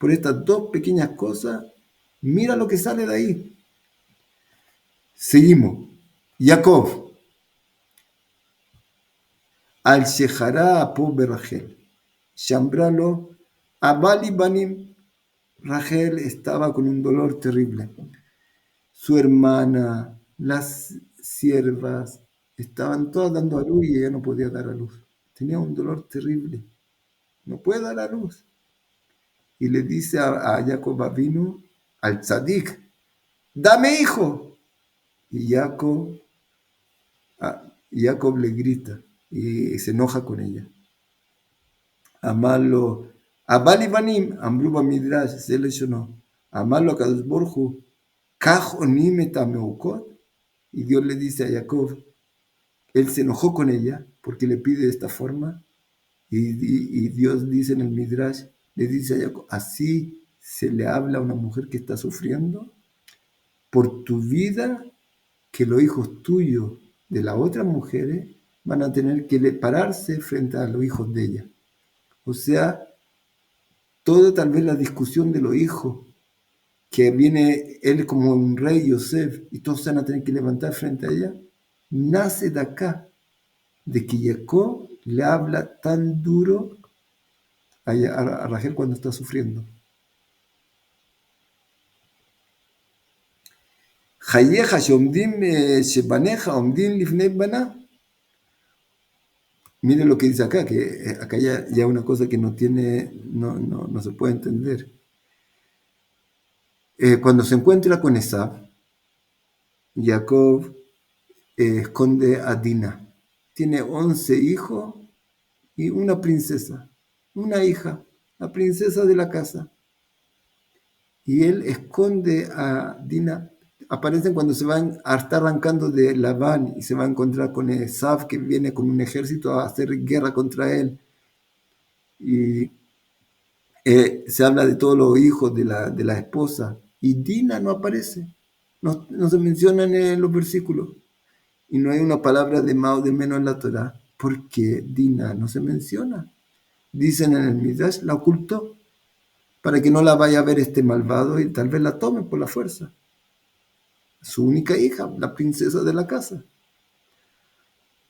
por estas dos pequeñas cosas, mira lo que sale de ahí. Seguimos. Jacob, al Shehará Apo Berrachel, Shambralo, Abali Banim, Rachel estaba con un dolor terrible. Su hermana, las siervas, estaban todas dando a luz y ella no podía dar a luz. Tenía un dolor terrible. No puede dar a luz. Y le dice a Jacob Avinu, al tzadik, dame hijo. Y Jacob le grita y se enoja con ella. Amarlo, Abali Banim, Ambruba Midrash, se lesionó. Amarlo a Kadosh Baruj Hu, Kaj onim et hameukot. Y Dios le dice a Jacob, él se enojó con ella porque le pide de esta forma. Y Dios dice en el Midrash, le dice a Jacob, así se le habla a una mujer que está sufriendo por tu vida, que los hijos tuyos de las otras mujeres van a tener que pararse frente a los hijos de ella. O sea, toda tal vez la discusión de los hijos, que viene él como un rey, Yosef, y todos se van a tener que levantar frente a ella, nace de acá, de que Jacob le habla tan duro a Rachel cuando está sufriendo. Hayeja shomdim shebaneja omdim lifnei bana. Miren lo que dice acá, que acá ya una cosa que no se puede entender. Cuando se encuentra con Esav, Jacob esconde a Dina. Tiene 11 hijos y una princesa, una hija, la princesa de la casa. Y él esconde a Dina. Aparecen cuando se van a estar arrancando de Labán y se va a encontrar con Esav, que viene con un ejército a hacer guerra contra él. Y se habla de todos los hijos de la esposa. Y Dina no aparece. No se menciona en los versículos. Y no hay una palabra de más o de menos en la Torá. Porque Dina no se menciona. Dicen en el Midrash, la ocultó para que no la vaya a ver este malvado y tal vez la tome por la fuerza. Su única hija, la princesa de la casa.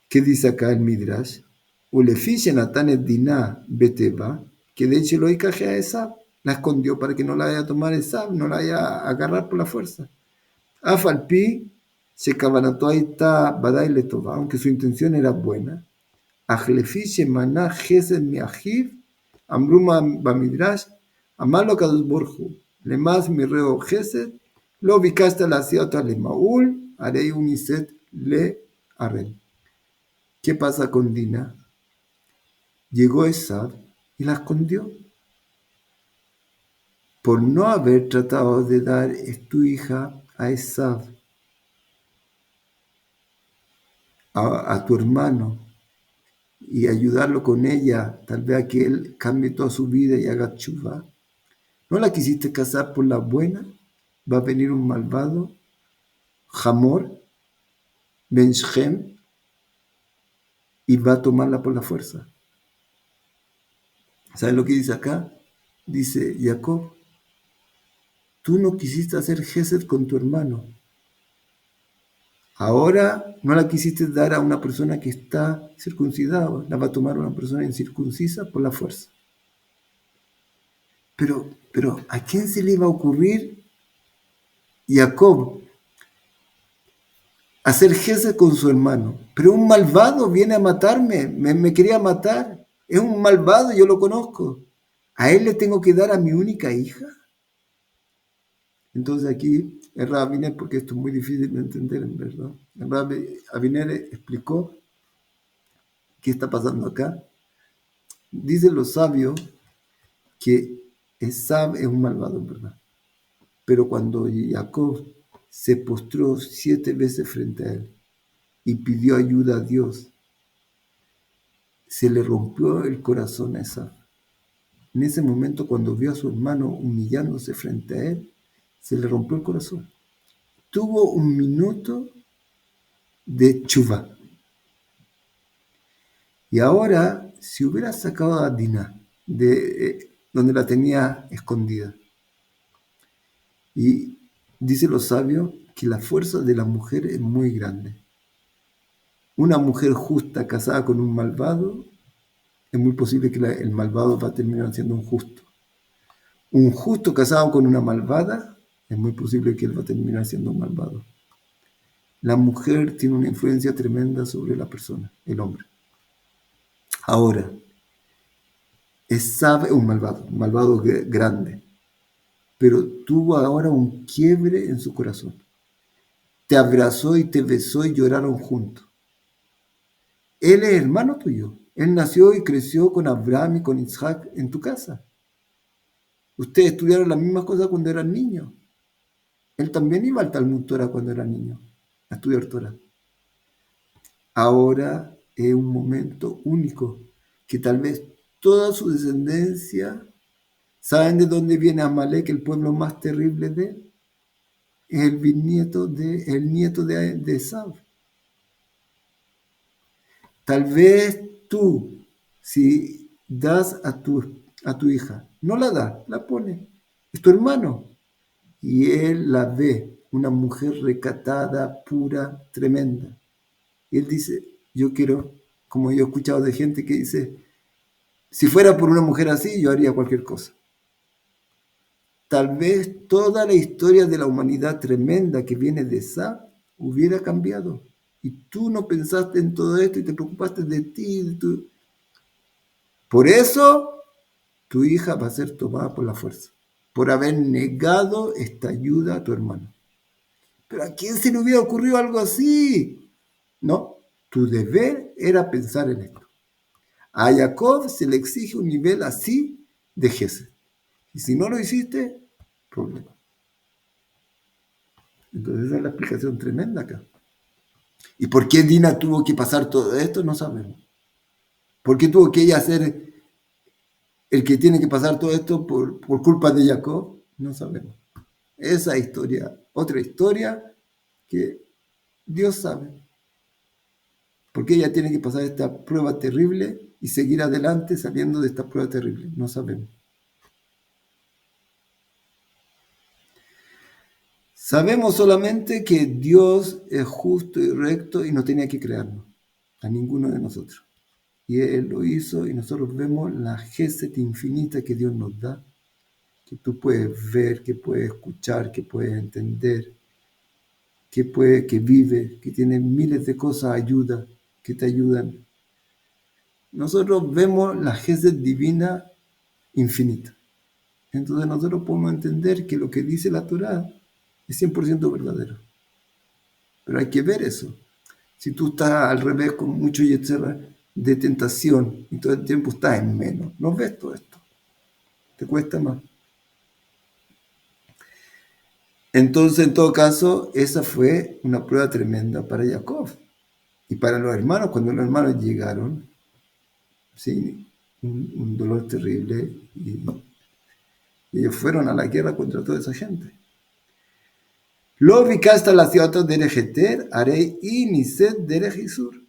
¿Qué dice acá el Midrash? Ulefiche Natanet Dinah Beteba, que de hecho lo encaje a Esab, la escondió para que no la vaya a tomar Esab, no la vaya a agarrar por la fuerza. Afalpi, se cabanató ahí está Badai Letova, aunque su intención era buena. Ajlefiche Maná Gesed Miajiv, Ambruma Bamidrash, Amalo Kadosh Baruj Hu, Lemas Mirreo Gesed, lo ubicaste la otra le Maul, haré uniset le arren. ¿Qué pasa con Dina? Llegó Esab y la escondió. Por no haber tratado de dar tu hija a Esab, a tu hermano, y ayudarlo con ella, tal vez a que él cambie toda su vida y haga tshuva. ¿No la quisiste casar por la buena? Va a venir un malvado, Hamor, Ben Shem, y va a tomarla por la fuerza. ¿Sabes lo que dice acá? Dice Jacob, tú no quisiste hacer gesed con tu hermano. Ahora no la quisiste dar a una persona que está circuncidada, la va a tomar una persona incircuncisa por la fuerza. Pero ¿a quién se le iba a ocurrir, Jacob, hacer gesed con su hermano? Pero un malvado viene a matarme, me quería matar. Es un malvado, yo lo conozco. ¿A él le tengo que dar a mi única hija? Entonces aquí el Rabbi Aviner, porque esto es muy difícil de entender en verdad, el Rabbi Aviner explicó qué está pasando acá. Dicen los sabios que Esab es un malvado en verdad, pero cuando Jacob se postró 7 veces frente a él y pidió ayuda a Dios, se le rompió el corazón a Esab. En ese momento, cuando vio a su hermano humillándose frente a él, se le rompió el corazón. Tuvo un minuto de tshuva. Y ahora, si hubiera sacado a Dina donde la tenía escondida. Y dice los sabios que la fuerza de la mujer es muy grande. Una mujer justa casada con un malvado, es muy posible que el malvado va a terminar siendo un justo. Un justo casado con una malvada, es muy posible que él va a terminar siendo un malvado. La mujer tiene una influencia tremenda sobre la persona, el hombre. Ahora, Esav es un malvado grande, pero tuvo ahora un quiebre en su corazón. Te abrazó y te besó y lloraron juntos. Él es hermano tuyo. Él nació y creció con Abraham y con Isaac en tu casa. Ustedes estudiaron las mismas cosas cuando eran niños. Él también iba al Talmud Torah cuando era niño, a estudiar Torah. Ahora es un momento único, que tal vez toda su descendencia, ¿saben de dónde viene Amalek, el pueblo más terrible de él? Es el nieto de Esaú. Tal vez tú, si das a tu hija, no la das, la pones, es tu hermano, y él la ve, una mujer recatada, pura, tremenda. Y él dice, yo quiero, como yo he escuchado de gente que dice, si fuera por una mujer así, yo haría cualquier cosa. Tal vez toda la historia de la humanidad tremenda que viene de esa hubiera cambiado. Y tú no pensaste en todo esto y te preocupaste de ti. Por eso, tu hija va a ser tomada por la fuerza, por haber negado esta ayuda a tu hermano. Pero ¿a quién se le hubiera ocurrido algo así? No, tu deber era pensar en esto. A Jacob se le exige un nivel así de Gesed. Y si no lo hiciste, problema. Entonces esa es la explicación tremenda acá. ¿Y por qué Dina tuvo que pasar todo esto? No sabemos. ¿Por qué tuvo que ella ser el que tiene que pasar todo esto por culpa de Jacob? No sabemos. Esa historia, otra historia que Dios sabe. ¿Por qué ella tiene que pasar esta prueba terrible y seguir adelante saliendo de esta prueba terrible? No sabemos. Sabemos solamente que Dios es justo y recto y no tenía que crearnos, a ninguno de nosotros. Y Él lo hizo y nosotros vemos la gesed infinita que Dios nos da, que tú puedes ver, que puedes escuchar, que puedes entender, que vive, que tiene miles de cosas, ayuda, que te ayudan. Nosotros vemos la gesed divina infinita. Entonces nosotros podemos entender que lo que dice la Torá es 100% verdadero. Pero hay que ver eso. Si tú estás al revés con mucho yetzerra de tentación y todo el tiempo estás en menos, no ves todo esto. Te cuesta más. Entonces, en todo caso, esa fue una prueba tremenda para Jacob. Y para los hermanos, cuando los hermanos llegaron, sí, un dolor terrible. Y ellos fueron a la guerra contra toda esa gente. Lo bicasta la ciudad de Erejeter, Arei y Niset de Erejisur.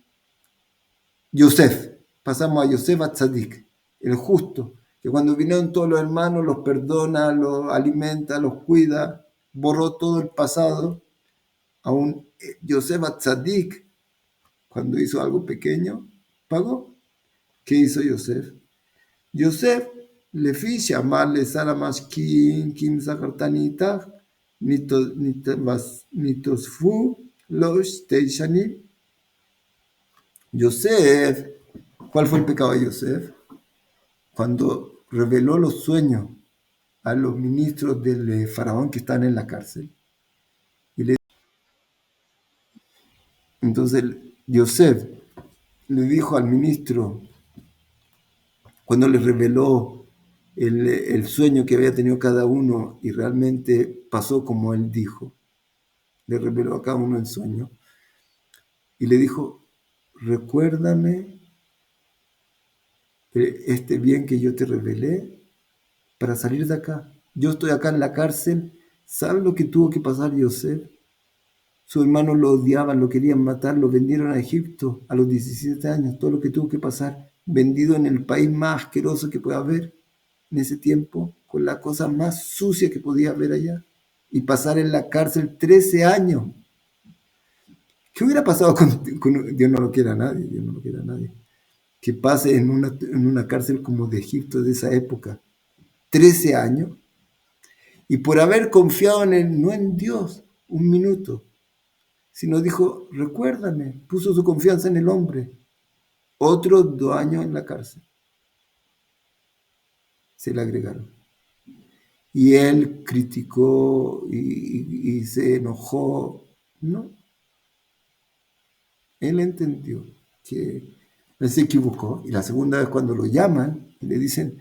Yosef, pasamos a Yosef Atzadik, el justo, que cuando vinieron todos los hermanos los perdona, los alimenta, los cuida, borró todo el pasado. Aún Yosef Atzadik, cuando hizo algo pequeño, pagó. ¿Qué hizo Yosef? Yosef le fi llamarle Saramashkin, Kim Zakartanita, Nitosfu, Los Teishanim. Yosef, ¿cuál fue el pecado de Yosef? Cuando reveló los sueños a los ministros del faraón que están en la cárcel. Entonces Yosef le dijo al ministro, cuando le reveló el sueño que había tenido cada uno y realmente pasó como él dijo, le reveló a cada uno el sueño y le dijo, recuérdame este bien que yo te revelé para salir de acá. Yo estoy acá en la cárcel. ¿Sabes lo que tuvo que pasar Yosef? Sus hermanos lo odiaban, lo querían matar, lo vendieron a Egipto a los 17 años. Todo lo que tuvo que pasar, vendido en el país más asqueroso que pueda haber. en ese tiempo con la cosa más sucia que podía haber allá y pasar en la cárcel 13 años. ¿Qué hubiera pasado con Dios no lo quiera a nadie, Dios no lo quiera a nadie? Que pase en una cárcel como de Egipto de esa época, 13 años, y por haber confiado en él, no en Dios, un minuto, sino dijo, recuérdame, puso su confianza en el hombre, otros 2 años en la cárcel, se le agregaron. Y él criticó y se enojó, no, él entendió que él se equivocó, y la segunda vez cuando lo llaman y le dicen,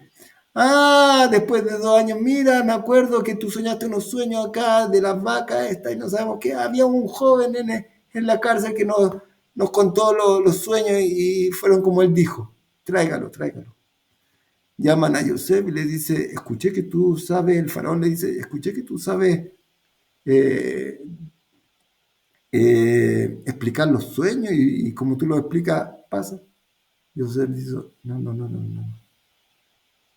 después de 2 años, mira, me acuerdo que tú soñaste unos sueños acá de las vacas estas y no sabemos qué, había un joven en la cárcel que nos contó los sueños y fueron como él dijo, tráigalo. Llaman a Yosef y le dice, escuché que tú sabes, el faraón le dice, escuché que tú sabes explicar los sueños y como tú lo explicas, pasa. Yosef dice, no.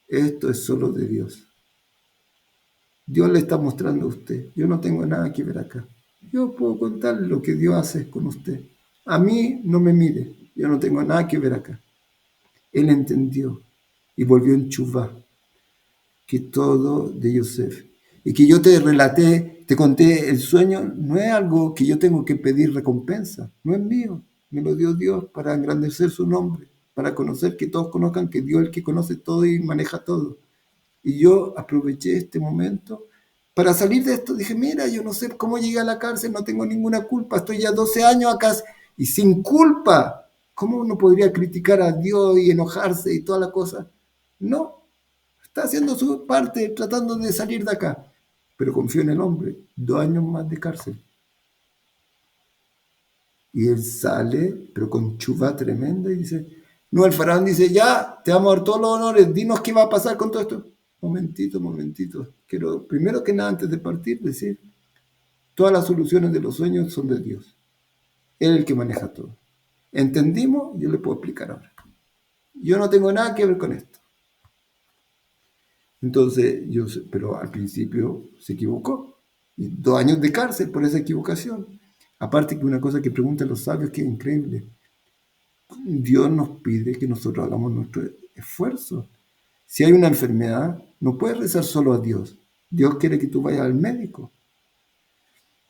Esto es solo de Dios. Dios le está mostrando a usted. Yo no tengo nada que ver acá. Yo puedo contar lo que Dios hace con usted. A mí no me mire. Yo no tengo nada que ver acá. Él entendió y volvió en Chuvá, que todo de Yosef. Y que yo te relaté, te conté el sueño, no es algo que yo tengo que pedir recompensa. No es mío. Me lo dio Dios para engrandecer su nombre, para conocer, que todos conozcan que Dios es el que conoce todo y maneja todo. Y yo aproveché este momento para salir de esto. Dije, mira, yo no sé cómo llegué a la cárcel, no tengo ninguna culpa, estoy ya 12 años acá y sin culpa. ¿Cómo uno podría criticar a Dios y enojarse y toda la cosa? No, está haciendo su parte, tratando de salir de acá. Pero confío en el hombre, 2 años más de cárcel. Y él sale, pero con chuva tremenda, y dice, no, el faraón dice, ya, te vamos a dar todos los honores, dinos qué va a pasar con todo esto. Momentito. Quiero, primero que nada, antes de partir, decir, todas las soluciones de los sueños son de Dios. Él es el que maneja todo. ¿Entendimos? Yo le puedo explicar ahora. Yo no tengo nada que ver con esto. Entonces, pero al principio se equivocó. Y 2 años de cárcel por esa equivocación. Aparte que una cosa que preguntan los sabios que es increíble. Dios nos pide que nosotros hagamos nuestro esfuerzo. Si hay una enfermedad, no puedes rezar solo a Dios. Dios quiere que tú vayas al médico.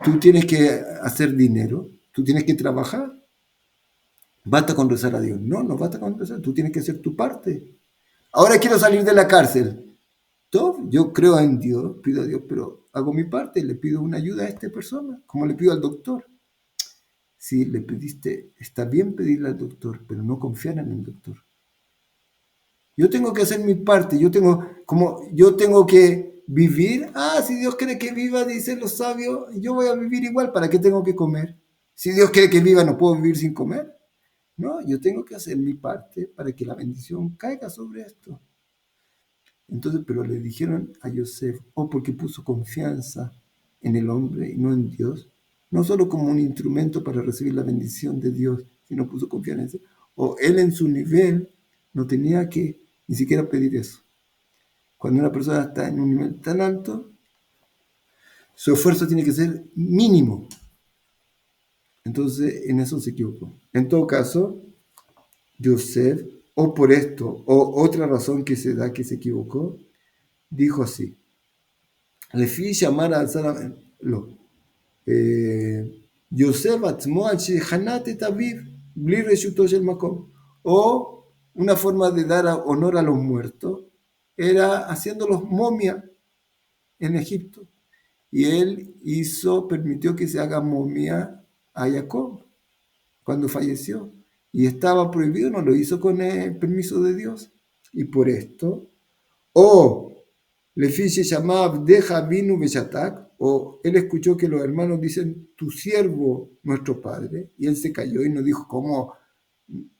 Tú tienes que hacer dinero, tú tienes que trabajar. Basta con rezar a Dios. No basta con rezar, tú tienes que hacer tu parte. Ahora quiero salir de la cárcel. Yo creo en Dios, pido a Dios, pero hago mi parte, le pido una ayuda a esta persona, como le pido al doctor. Si le pediste, está bien pedirle al doctor, pero no confiar en el doctor. Yo tengo que hacer mi parte, yo tengo que vivir. Si Dios quiere que viva, dicen los sabios, yo voy a vivir igual, ¿para qué tengo que comer? Si Dios quiere que viva, ¿no puedo vivir sin comer? No, yo tengo que hacer mi parte para que la bendición caiga sobre esto. Entonces, pero le dijeron a Yosef, porque puso confianza en el hombre y no en Dios, no solo como un instrumento para recibir la bendición de Dios, sino puso confianza, él en su nivel no tenía que ni siquiera pedir eso. Cuando una persona está en un nivel tan alto, su esfuerzo tiene que ser mínimo. Entonces, en eso se equivocó. En todo caso, Yosef, o por esto, o otra razón que se da que se equivocó, dijo así: Lefi llamar al lo. Yosef atzmo al shehanat et aviv bli reshuto shel makom. O una forma de dar honor a los muertos era haciéndolos momia en Egipto. Y él permitió que se haga momia a Jacob cuando falleció. Y estaba prohibido, no lo hizo con el permiso de Dios. Y por esto, Lefi se llamaba Abdeja Binu Beshatak, o él escuchó que los hermanos dicen, tu siervo, nuestro padre, y él se cayó y no dijo, ¿cómo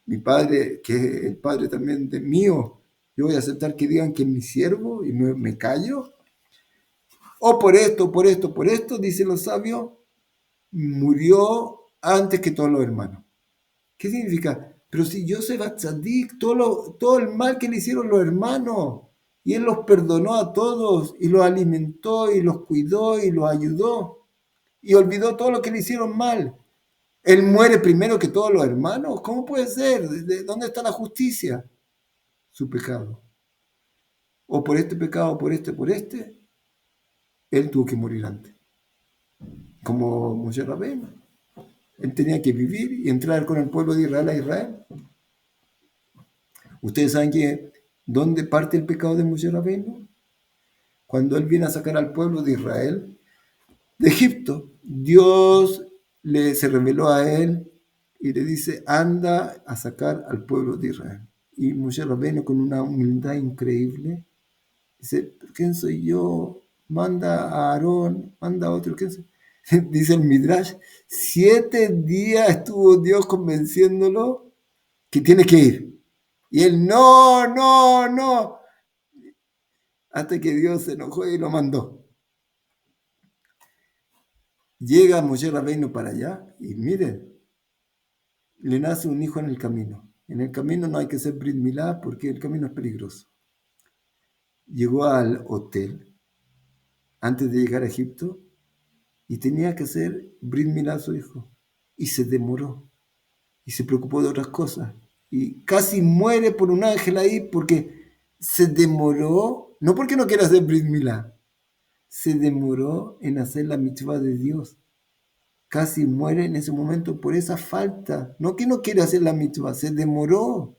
mi padre, que es el padre también de mío, yo voy a aceptar que digan que es mi siervo y me callo? O por esto, dicen los sabios, murió antes que todos los hermanos. ¿Qué significa? Pero si Yosef Atzadik, todo el mal que le hicieron los hermanos, Y Él los perdonó a todos y los alimentó y los cuidó y los ayudó. Y olvidó todo lo que le hicieron mal. Él muere primero que todos los hermanos. ¿Cómo puede ser? ¿De dónde está la justicia? Su pecado. O por este pecado, o por este. Él tuvo que morir antes. Como Moshe Rabbeinu. Él tenía que vivir y entrar con el pueblo de Israel a Israel. Ustedes saben que ¿dónde parte el pecado de Moshe Rabbeinu? Cuando él viene a sacar al pueblo de Israel de Egipto. Dios se reveló a él y le dice, anda a sacar al pueblo de Israel. Y Moshe Rabbeinu, con una humildad increíble, dice, ¿quién soy yo? Manda a Aarón, manda a otro. ¿Quién soy? Dice el Midrash, 7 días estuvo Dios convenciéndolo que tiene que ir. Y él, no. Hasta que Dios se enojó y lo mandó. Llega Moshe Rabbeinu para allá y miren, le nace un hijo en el camino. En el camino no hay que ser Brit Milá porque el camino es peligroso. Llegó al hotel antes de llegar a Egipto y tenía que hacer Brit Milá a su hijo. Y se demoró y se preocupó de otras cosas. Y casi muere por un ángel ahí porque se demoró, no porque no quiera hacer Brit Milá, se demoró en hacer la mitzvah de Dios. Casi muere en ese momento por esa falta. No que no quiere hacer la mitzvah, se demoró.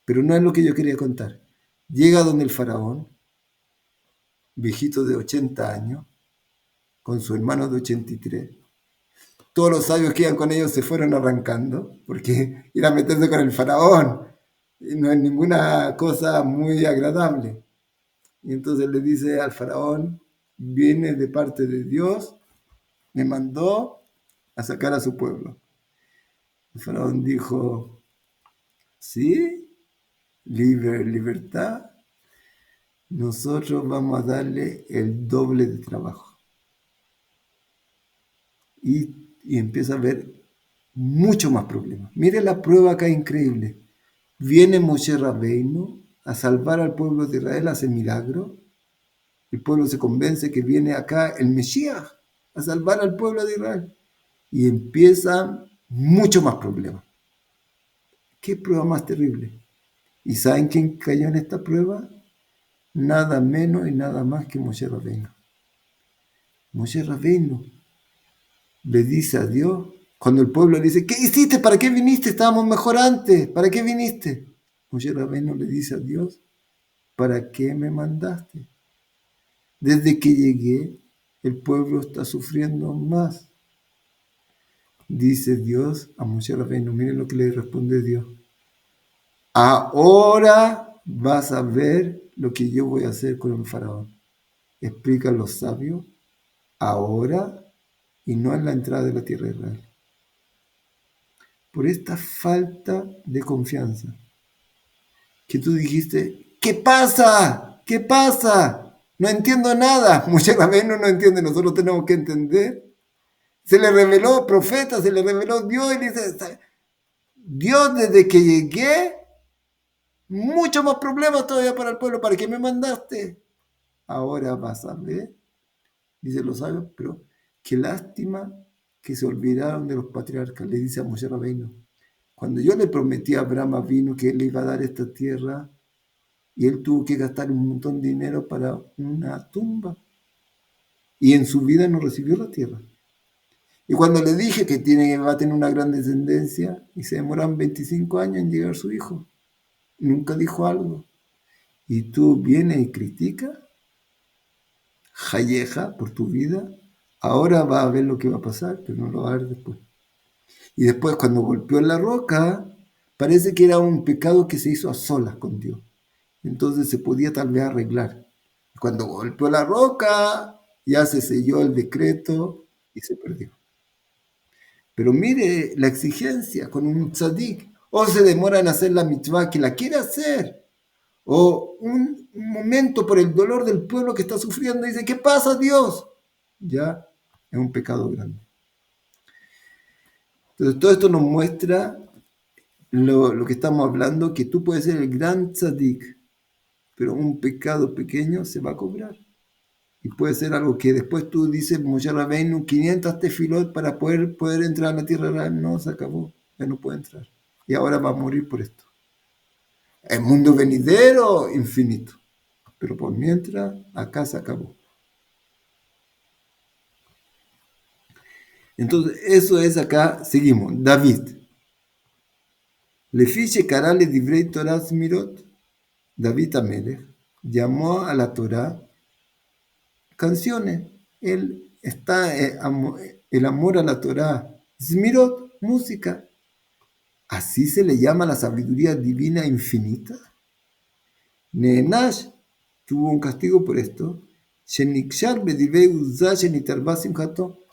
Pero no es lo que yo quería contar. Llega donde el faraón, viejito de 80 años, con su hermano de 83. Todos los sabios que iban con ellos se fueron arrancando, porque ir a meterse con el faraón no es ninguna cosa muy agradable. Y entonces le dice al faraón, viene de parte de Dios, me mandó a sacar a su pueblo. El faraón dijo, sí, libertad, nosotros vamos a darle el doble de trabajo. Y empieza a haber mucho más problemas. Mire la prueba acá increíble. Viene Moshe Rabbeinu a salvar al pueblo de Israel, hace milagro. El pueblo se convence que viene acá el Mesías a salvar al pueblo de Israel. Y empiezan mucho más problemas. ¿Qué prueba más terrible? ¿Y saben quién cayó en esta prueba? Nada menos y nada más que Moshe Rabbeinu. Moshe Rabbeinu le dice a Dios, cuando el pueblo le dice, ¿qué hiciste? ¿Para qué viniste? Estábamos mejor antes. ¿Para qué viniste? Moshe Rabbeinu le dice a Dios, ¿para qué me mandaste? Desde que llegué, el pueblo está sufriendo más. Dice Dios a Moshe Rabbeinu, miren lo que le responde Dios. Ahora vas a ver lo que yo voy a hacer con el faraón. Explican los sabios, ahora y no en la entrada de la tierra de Israel. Por esta falta de confianza, que tú dijiste, ¿qué pasa? ¿Qué pasa? No entiendo nada. Moshe Rabbeinu no entiende, nosotros tenemos que entender. Se le reveló profeta, se le reveló Dios y dice, Dios, desde que llegué, mucho más problemas todavía para el pueblo. ¿Para qué me mandaste? Ahora vas a ver, dice los sabios, pero qué lástima que se olvidaron de los patriarcas, le dice a Moshe Rabbeinu. Cuando yo le prometí a Abraham vino que él iba a dar esta tierra y él tuvo que gastar un montón de dinero para una tumba y en su vida no recibió la tierra. Y cuando le dije que va a tener una gran descendencia y se demoran 25 años en llegar su hijo, nunca dijo algo. Y tú vienes y criticas, Jayeja, por tu vida, ahora va a ver lo que va a pasar, pero no lo va a ver después. Y después cuando golpeó en la roca, parece que era un pecado que se hizo a solas con Dios. Entonces se podía tal vez arreglar. Cuando golpeó la roca, ya se selló el decreto y se perdió. Pero mire la exigencia con un tzadik. O se demora en hacer la mitzvah que la quiere hacer. O un momento por el dolor del pueblo que está sufriendo. Dice, ¿qué pasa, Dios? Ya es un pecado grande. Entonces todo esto nos muestra lo que estamos hablando, que tú puedes ser el gran tzadik, pero un pecado pequeño se va a cobrar. Y puede ser algo que después tú dices, Moshe Rabbeinu, 500 tefilot para poder entrar a la tierra real. No, se acabó, ya no puede entrar. Y ahora va a morir por esto. El mundo venidero, infinito. Pero por mientras, acá se acabó. Entonces, eso es acá, seguimos. David. Lefiche Karale Divrei Torah Smirot. David Amelech llamó a la Torah canciones. Él está, el amor a la Torah. Smirot, música. ¿Así se le llama la sabiduría divina infinita? Neenash tuvo un castigo por esto. Que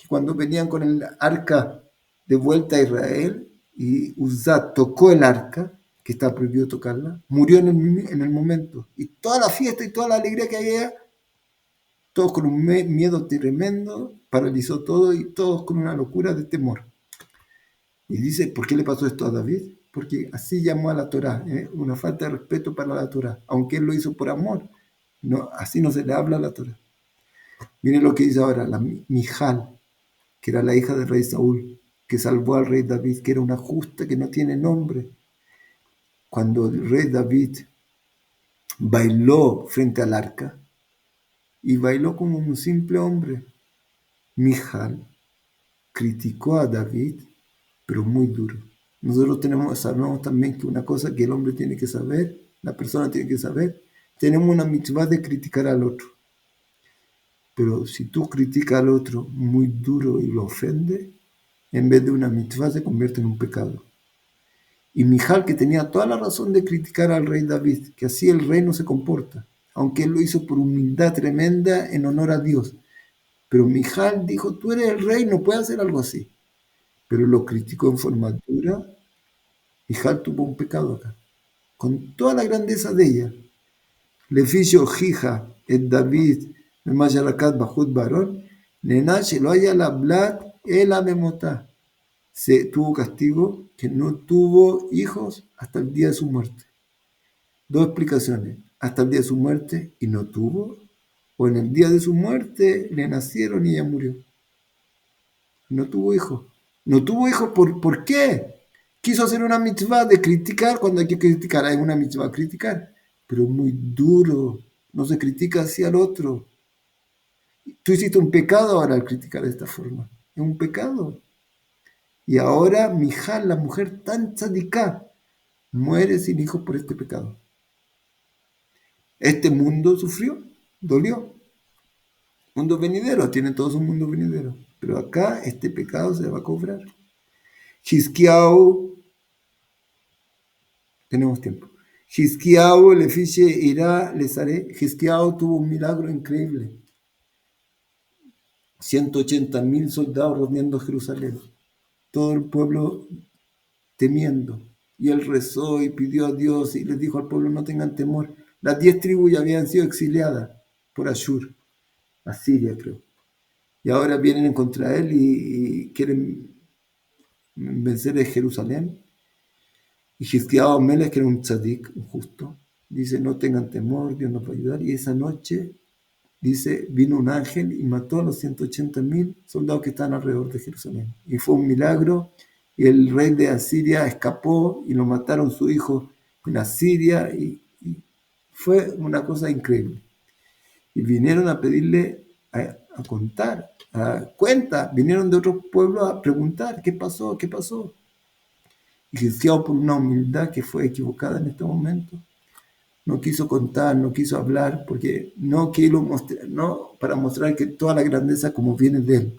cuando venían con el arca de vuelta a Israel y Uzá tocó el arca, que está prohibido tocarla, murió en el momento. Y toda la fiesta y toda la alegría que había, todos con un miedo tremendo, paralizó todo y todos con una locura de temor. Y dice, ¿por qué le pasó esto a David? Porque así llamó a la Torá, una falta de respeto para la Torá, aunque él lo hizo por amor. No, así no se le habla a la Torá. Miren lo que dice ahora, la Mijal, que era la hija del rey Saúl, que salvó al rey David, que era una justa que no tiene nombre. Cuando el rey David bailó frente al arca, y bailó como un simple hombre, Mijal criticó a David, pero muy duro. Nosotros sabemos también que una cosa que el hombre tiene que saber, la persona tiene que saber, tenemos una mitzvah de criticar al otro. Pero si tú criticas al otro muy duro y lo ofendes, en vez de una mitzvah se convierte en un pecado. Y Mijal, que tenía toda la razón de criticar al rey David, que así el rey no se comporta, aunque él lo hizo por humildad tremenda en honor a Dios. Pero Mijal dijo, tú eres el rey, no puedes hacer algo así. Pero lo criticó en forma dura. Mijal tuvo un pecado acá, con toda la grandeza de ella. Le fijo Jija, el David, el Mayarakat Bajut Barón, Nenache lo haya la Blat, el Amemotá. Se tuvo castigo que no tuvo hijos hasta el día de su muerte. Dos explicaciones, hasta el día de su muerte y no tuvo, o en el día de su muerte le nacieron y ella murió. No tuvo hijos. No tuvo hijos, ¿por qué? Quiso hacer una mitzvah de criticar cuando hay que criticar. Hay una mitzvah criticar, pero muy duro. No se critica así al otro. Tú hiciste un pecado ahora al criticar de esta forma. Es un pecado. Y ahora Mijal, la mujer tan tzadiká, muere sin hijos por este pecado. Este mundo sufrió, dolió. Mundo venidero, tiene todo su mundo venidero. Pero acá este pecado se va a cobrar. Hizkiyahu, tenemos tiempo. Hizkiyahu le fiche irá, les haré. Hizkiyahu tuvo un milagro increíble. 180.000 soldados rodeando Jerusalén. Todo el pueblo temiendo. Y él rezó y pidió a Dios y les dijo al pueblo, no tengan temor. Las 10 tribus ya habían sido exiliadas por Ashur, Asiria creo. Y ahora vienen contra él y quieren vencer a Jerusalén. Y Hizkiyahu Melech, que era un tzadik, un justo, dice, no tengan temor, Dios nos va a ayudar. Y esa noche, dice, vino un ángel y mató a los 180.000 soldados que estaban alrededor de Jerusalén. Y fue un milagro. Y el rey de Asiria escapó y lo mataron su hijo en Asiria. Y fue una cosa increíble. Y vinieron a pedirle a contar, a cuenta. Vinieron de otros pueblos a preguntar, ¿qué pasó? ¿Qué pasó? Y Hizkiyahu, por una humildad que fue equivocada en este momento, no quiso contar, no quiso hablar, porque no quiero mostrar, no para mostrar que toda la grandeza como viene de él.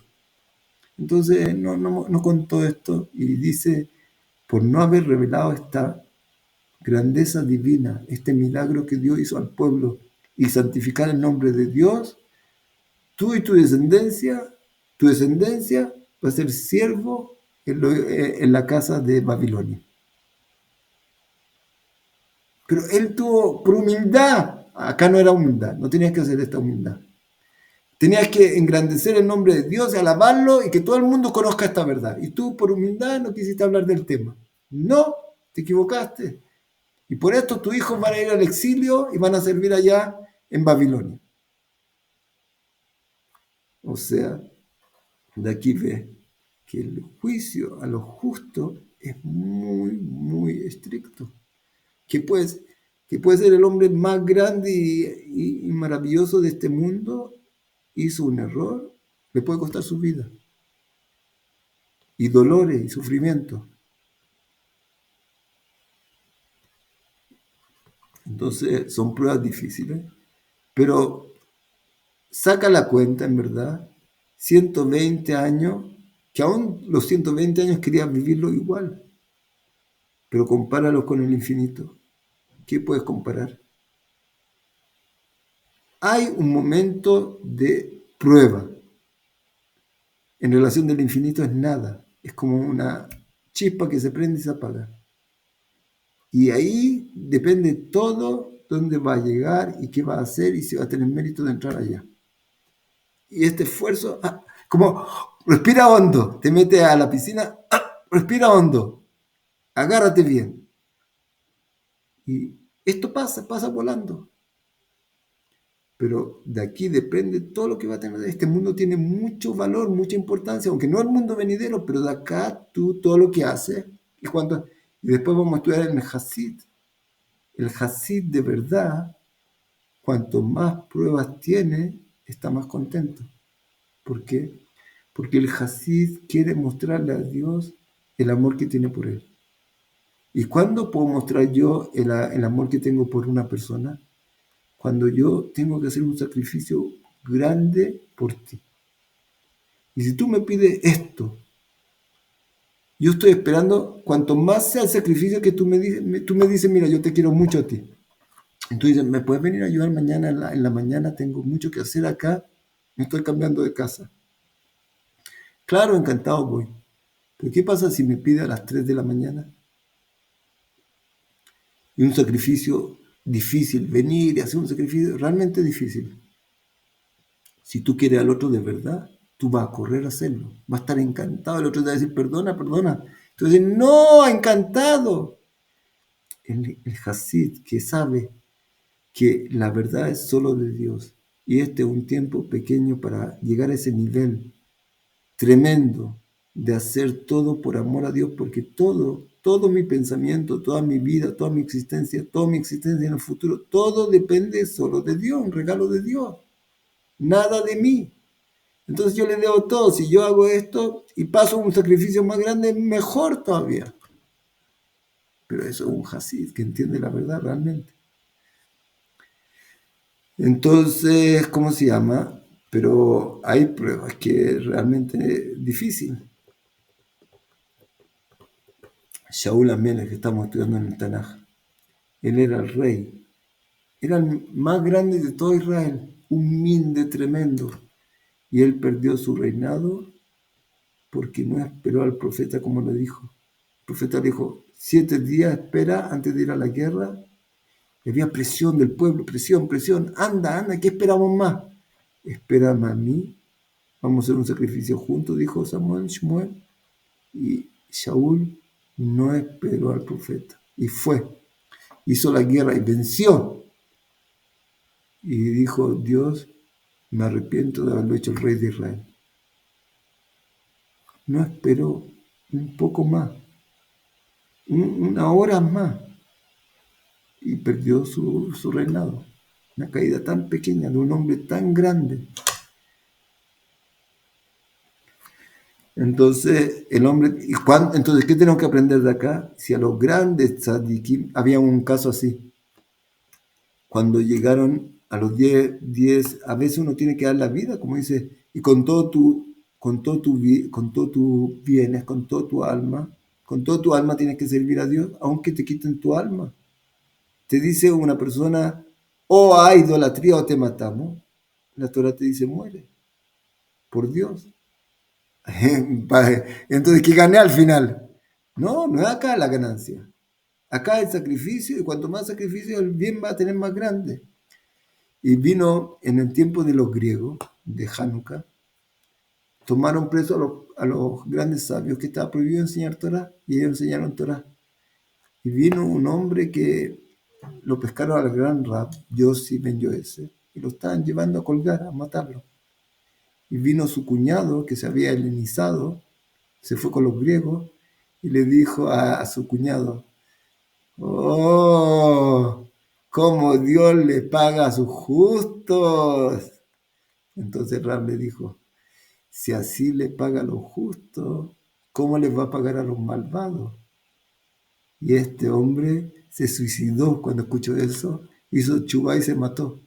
Entonces no contó esto y dice, por no haber revelado esta grandeza divina, este milagro que Dios hizo al pueblo y santificar el nombre de Dios, tú y tu descendencia va a ser siervo en la casa de Babilonia. Pero él tuvo por humildad, acá no era humildad, no tenías que hacer esta humildad. Tenías que engrandecer el nombre de Dios y alabarlo y que todo el mundo conozca esta verdad. Y tú por humildad no quisiste hablar del tema. No, te equivocaste. Y por esto tus hijos van a ir al exilio y van a servir allá en Babilonia. O sea, de aquí ve que el juicio a los justos es muy, muy estricto. Que puede ser el hombre más grande y maravilloso de este mundo, hizo un error, le puede costar su vida. Y dolores y sufrimiento. Entonces son pruebas difíciles, pero saca la cuenta, en verdad, 120 años, que aún los 120 años querías vivirlo igual, pero compáralos con el infinito. ¿Qué puedes comparar? Hay un momento de prueba. En relación del infinito es nada, es como una chispa que se prende y se apaga. Y ahí depende todo dónde va a llegar y qué va a hacer y si va a tener mérito de entrar allá. Y este esfuerzo, como respira hondo, te metes a la piscina, respira hondo, agárrate bien. Y esto pasa volando. Pero de aquí depende todo lo que va a tener. Este mundo tiene mucho valor, mucha importancia, aunque no el mundo venidero, pero de acá tú todo lo que haces. Y después vamos a estudiar en el Hasid. El Hasid de verdad, cuanto más pruebas tiene, está más contento. ¿Por qué? Porque el Hasid quiere mostrarle a Dios el amor que tiene por él. ¿Y cuándo puedo mostrar yo el amor que tengo por una persona? Cuando yo tengo que hacer un sacrificio grande por ti. Y si tú me pides esto, yo estoy esperando, cuanto más sea el sacrificio que tú me dices, mira, yo te quiero mucho a ti. Entonces, ¿me puedes venir a ayudar mañana en la mañana? Tengo mucho que hacer acá, me estoy cambiando de casa. Claro, encantado voy. Pero ¿qué pasa si me pide a las 3 de la mañana? Y un sacrificio difícil, venir y hacer un sacrificio realmente difícil. Si tú quieres al otro de verdad, tú vas a correr a hacerlo. Va a estar encantado. El otro te va a decir, perdona, perdona. Entonces, no, encantado. El Hasid que sabe que la verdad es solo de Dios. Y este es un tiempo pequeño para llegar a ese nivel tremendo de hacer todo por amor a Dios, porque todo mi pensamiento, toda mi vida, toda mi existencia en el futuro, todo depende solo de Dios, un regalo de Dios. Nada de mí. Entonces yo le debo todo. Si yo hago esto y paso un sacrificio más grande, mejor todavía. Pero eso es un Hasid que entiende la verdad realmente. Entonces, ¿cómo se llama? Pero hay pruebas que es realmente difícil. Shaul Amelech, que estamos estudiando en el Tanaj, él era el rey. Era el más grande de todo Israel. Un minde tremendo. Y él perdió su reinado porque no esperó al profeta como le dijo. El profeta le dijo, 7 días espera antes de ir a la guerra. Y había presión del pueblo, presión. Anda, ¿qué esperamos más? Espérame a mí. Vamos a hacer un sacrificio juntos, dijo Shmuel. Y Shaul no esperó al profeta. Y fue. Hizo la guerra y venció. Y dijo, Dios, me arrepiento de haberlo hecho el rey de Israel. No esperó un poco más, una hora más, y perdió su reinado. Una caída tan pequeña de un hombre tan grande. Entonces, entonces, ¿qué tenemos que aprender de acá? Si a los grandes tzadikim, había un caso así, cuando llegaron a los 10, a veces uno tiene que dar la vida, como dice, y con todo tus bienes, con todo tu alma tienes que servir a Dios, aunque te quiten tu alma. Te dice una persona, o hay idolatría o te matamos, la Torah te dice, muere, por Dios. Entonces, ¿qué gané al final? No es acá la ganancia. Acá el sacrificio, y cuanto más sacrificio, el bien va a tener más grande. Y vino en el tiempo de los griegos, de Hanukkah, tomaron preso a los grandes sabios que estaba prohibido enseñar Torah, y ellos enseñaron Torah. Y vino un hombre que lo pescaron al gran Rab, Yossi ben Yoese, y lo estaban llevando a colgar, a matarlo. Y vino su cuñado, que se había helenizado, se fue con los griegos, y le dijo a su cuñado, ¡oh! ¿Cómo Dios le paga a sus justos? Entonces Rab le dijo, si así le paga a los justos, ¿cómo les va a pagar a los malvados? Y este hombre se suicidó cuando escuchó eso, hizo tshuvá y se mató.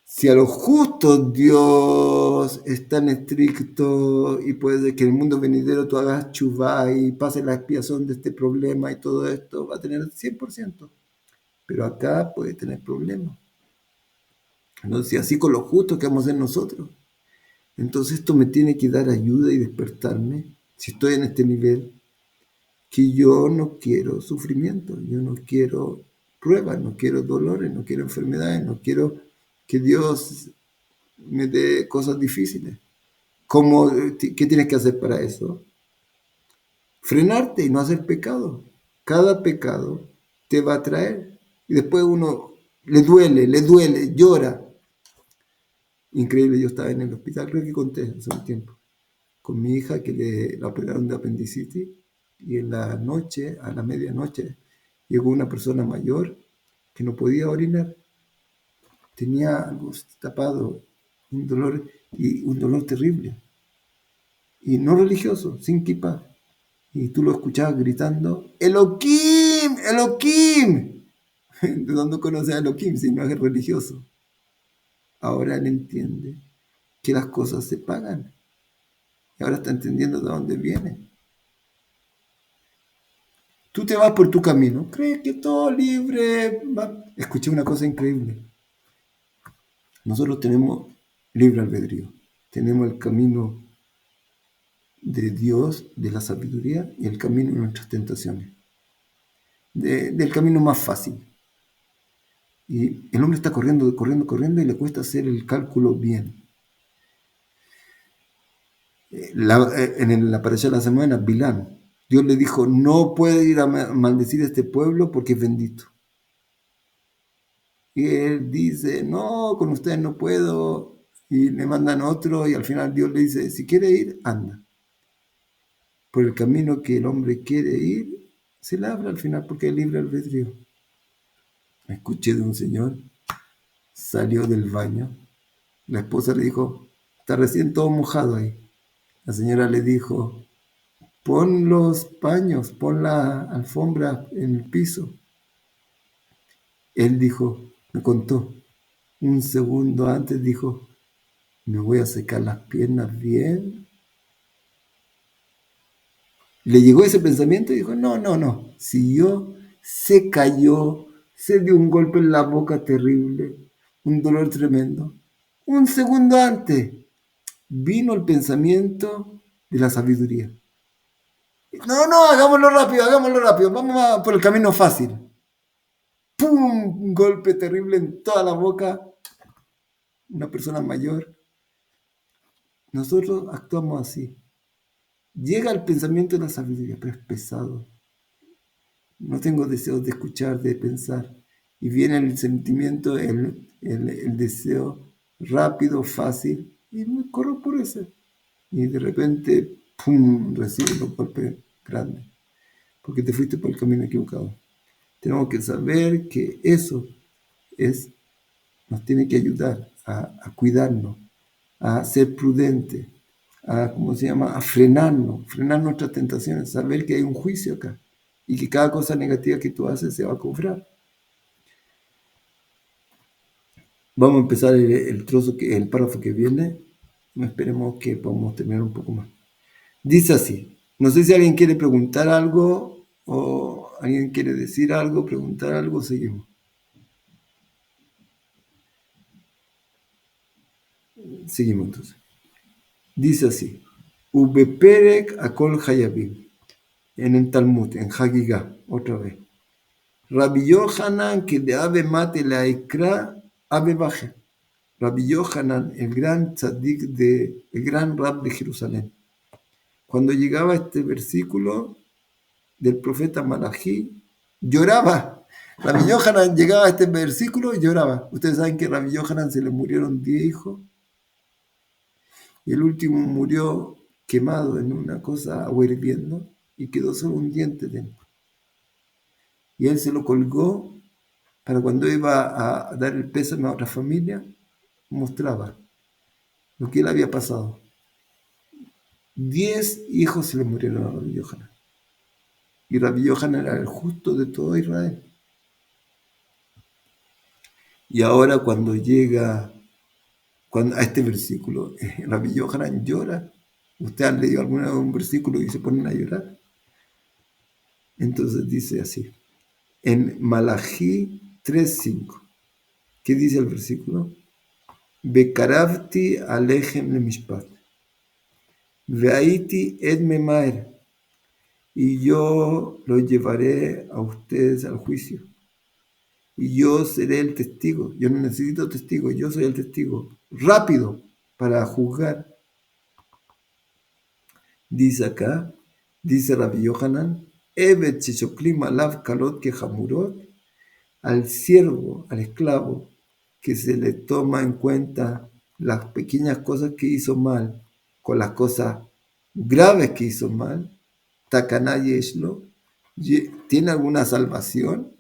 Si a los justos Dios es tan estricto y puede que en el mundo venidero tú hagas tshuvá y pases la expiación de este problema y todo esto, va a tener 100%. Pero acá puede tener problemas. Entonces, así con los justos que vamos a ser nosotros. Entonces esto me tiene que dar ayuda y despertarme, si estoy en este nivel, que yo no quiero sufrimiento, yo no quiero pruebas, no quiero dolores, no quiero enfermedades, no quiero que Dios me dé cosas difíciles. ¿Qué tienes que hacer para eso? Frenarte y no hacer pecado. Cada pecado te va a traer. Y después uno le duele, llora. Increíble, yo estaba en el hospital, creo que conté hace un tiempo, con mi hija que la operaron de apendicitis, y en la noche, a la medianoche, llegó una persona mayor que no podía orinar. Tenía algo tapado, un dolor terrible, y no religioso, sin kippah. Y tú lo escuchabas gritando, ¡Elohim! ¡Elohim! ¿De dónde conoce a Elohim si no es religioso? Ahora él entiende que las cosas se pagan. Y ahora está entendiendo de dónde viene. Tú te vas por tu camino, crees que todo libre. Escuché una cosa increíble. Nosotros tenemos libre albedrío. Tenemos el camino de Dios, de la sabiduría, y el camino de nuestras tentaciones. Del camino más fácil. Y el hombre está corriendo, y le cuesta hacer el cálculo bien. En la parasha de la semana, Bilán, Dios le dijo, no puede ir a maldecir a este pueblo porque es bendito. Y él dice, no, con ustedes no puedo. Y le mandan otro, y al final Dios le dice, si quiere ir, anda. Por el camino que el hombre quiere ir, se le abre al final porque es libre albedrío. Escuché de un señor, salió del baño, la esposa le dijo, está recién todo mojado ahí. La señora le dijo, pon los paños, pon la alfombra en el piso. Él dijo, me contó, un segundo antes dijo, me voy a secar las piernas bien. Le llegó ese pensamiento y dijo, no. Siguió, se cayó, se dio un golpe en la boca terrible, un dolor tremendo. Un segundo antes vino el pensamiento de la sabiduría. No, hagámoslo rápido, vamos por el camino fácil. ¡Pum! Un golpe terrible en toda la boca. Una persona mayor. Nosotros actuamos así. Llega el pensamiento de la sabiduría, pero es pesado. No tengo deseos de escuchar, de pensar. Y viene el sentimiento, el deseo rápido, fácil, y me corro por eso. Y de repente, ¡pum!, recibe un golpe grande, porque te fuiste por el camino equivocado. Tenemos que saber que eso nos tiene que ayudar a cuidarnos, a ser prudentes, a frenar nuestras tentaciones, saber que hay un juicio acá y que cada cosa negativa que tú haces se va a cobrar. Vamos a empezar el párrafo que viene. Esperemos que podamos terminar un poco más. Dice así, no sé si alguien quiere preguntar algo o alguien quiere decir algo, preguntar algo, seguimos. Seguimos entonces. Dice así, Ubeperek Akol Hayabim, en el Talmud, en Hagigah, otra vez. Rabbi Yohanan, que de Ave Mate la Ikra, Ave Baje. Rabbi Yohanan, el gran tzaddik, el gran rab de Jerusalén. Cuando llegaba este versículo, del profeta Malají lloraba. Rabbi Yohanan llegaba a este versículo y lloraba. Ustedes saben que a Rabbi Yohanan se le murieron 10 hijos y el último murió quemado en una cosa, agua hirviendo, y quedó solo un diente dentro. Y él se lo colgó para cuando iba a dar el pésame a otra familia, mostraba lo que él había pasado. 10 hijos se le murieron a Rabbi Yohanan. Y Rabbi Yohanan era el justo de todo Israel. Y ahora cuando llega a este versículo, Rabbi Yohanan llora. ¿Ustedes han leído alguna vez un versículo y se ponen a llorar? Entonces dice así, en Malají 3:5, ¿qué dice el versículo? Bekaravti alechem lemishpat, ve'aiti ed memaer, y yo lo llevaré a ustedes al juicio, y yo seré el testigo. Yo no necesito testigo, yo soy el testigo, rápido para juzgar. Dice acá, dice Rabbi Yohanan, Evet sheshoklim alav kalot kejamurot, al siervo, al esclavo, que se le toma en cuenta las pequeñas cosas que hizo mal con las cosas graves que hizo mal, Takana Yeshlo, ¿tiene alguna salvación?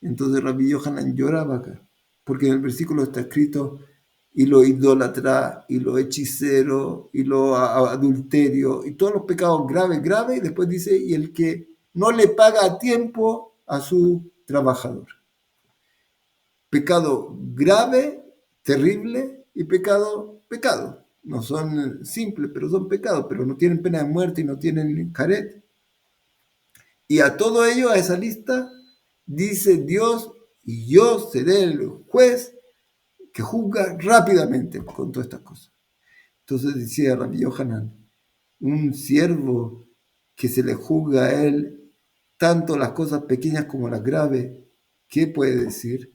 Entonces Rabbi Yohanan lloraba acá, porque en el versículo está escrito, y lo idólatra, y lo hechicero, y lo adulterio, y todos los pecados graves, y después dice, y el que no le paga a tiempo a su trabajador. Pecado grave, terrible, y pecado. No son simples, pero son pecados, pero no tienen pena de muerte y no tienen caret. Y a todo ello, a esa lista, dice Dios, y yo seré el juez que juzga rápidamente con todas estas cosas. Entonces decía Rabbi Yohanan, un siervo que se le juzga a él tanto las cosas pequeñas como las graves, ¿qué puede decir?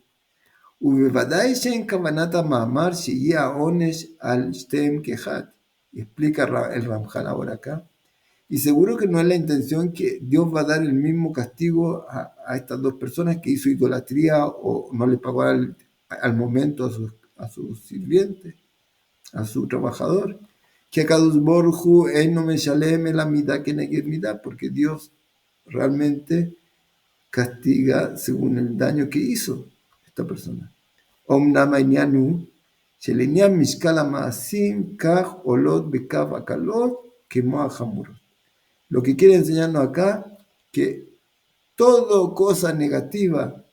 Explica el Ramjal ahora acá. Y seguro que no es la intención que Dios va a dar el mismo castigo a estas dos personas que hizo idolatría o no le pagó al momento a su sirviente, a su trabajador. Que Akadosh Baruj Hu no me shaleme la mitad que negué mitad, porque Dios realmente castiga según el daño que hizo esta persona. Omnam ainianu, sheleniam mishkal maasim kach olot bekav akalot kemo hamurot. Lo que quiere enseñarnos acá, que toda cosa negativa,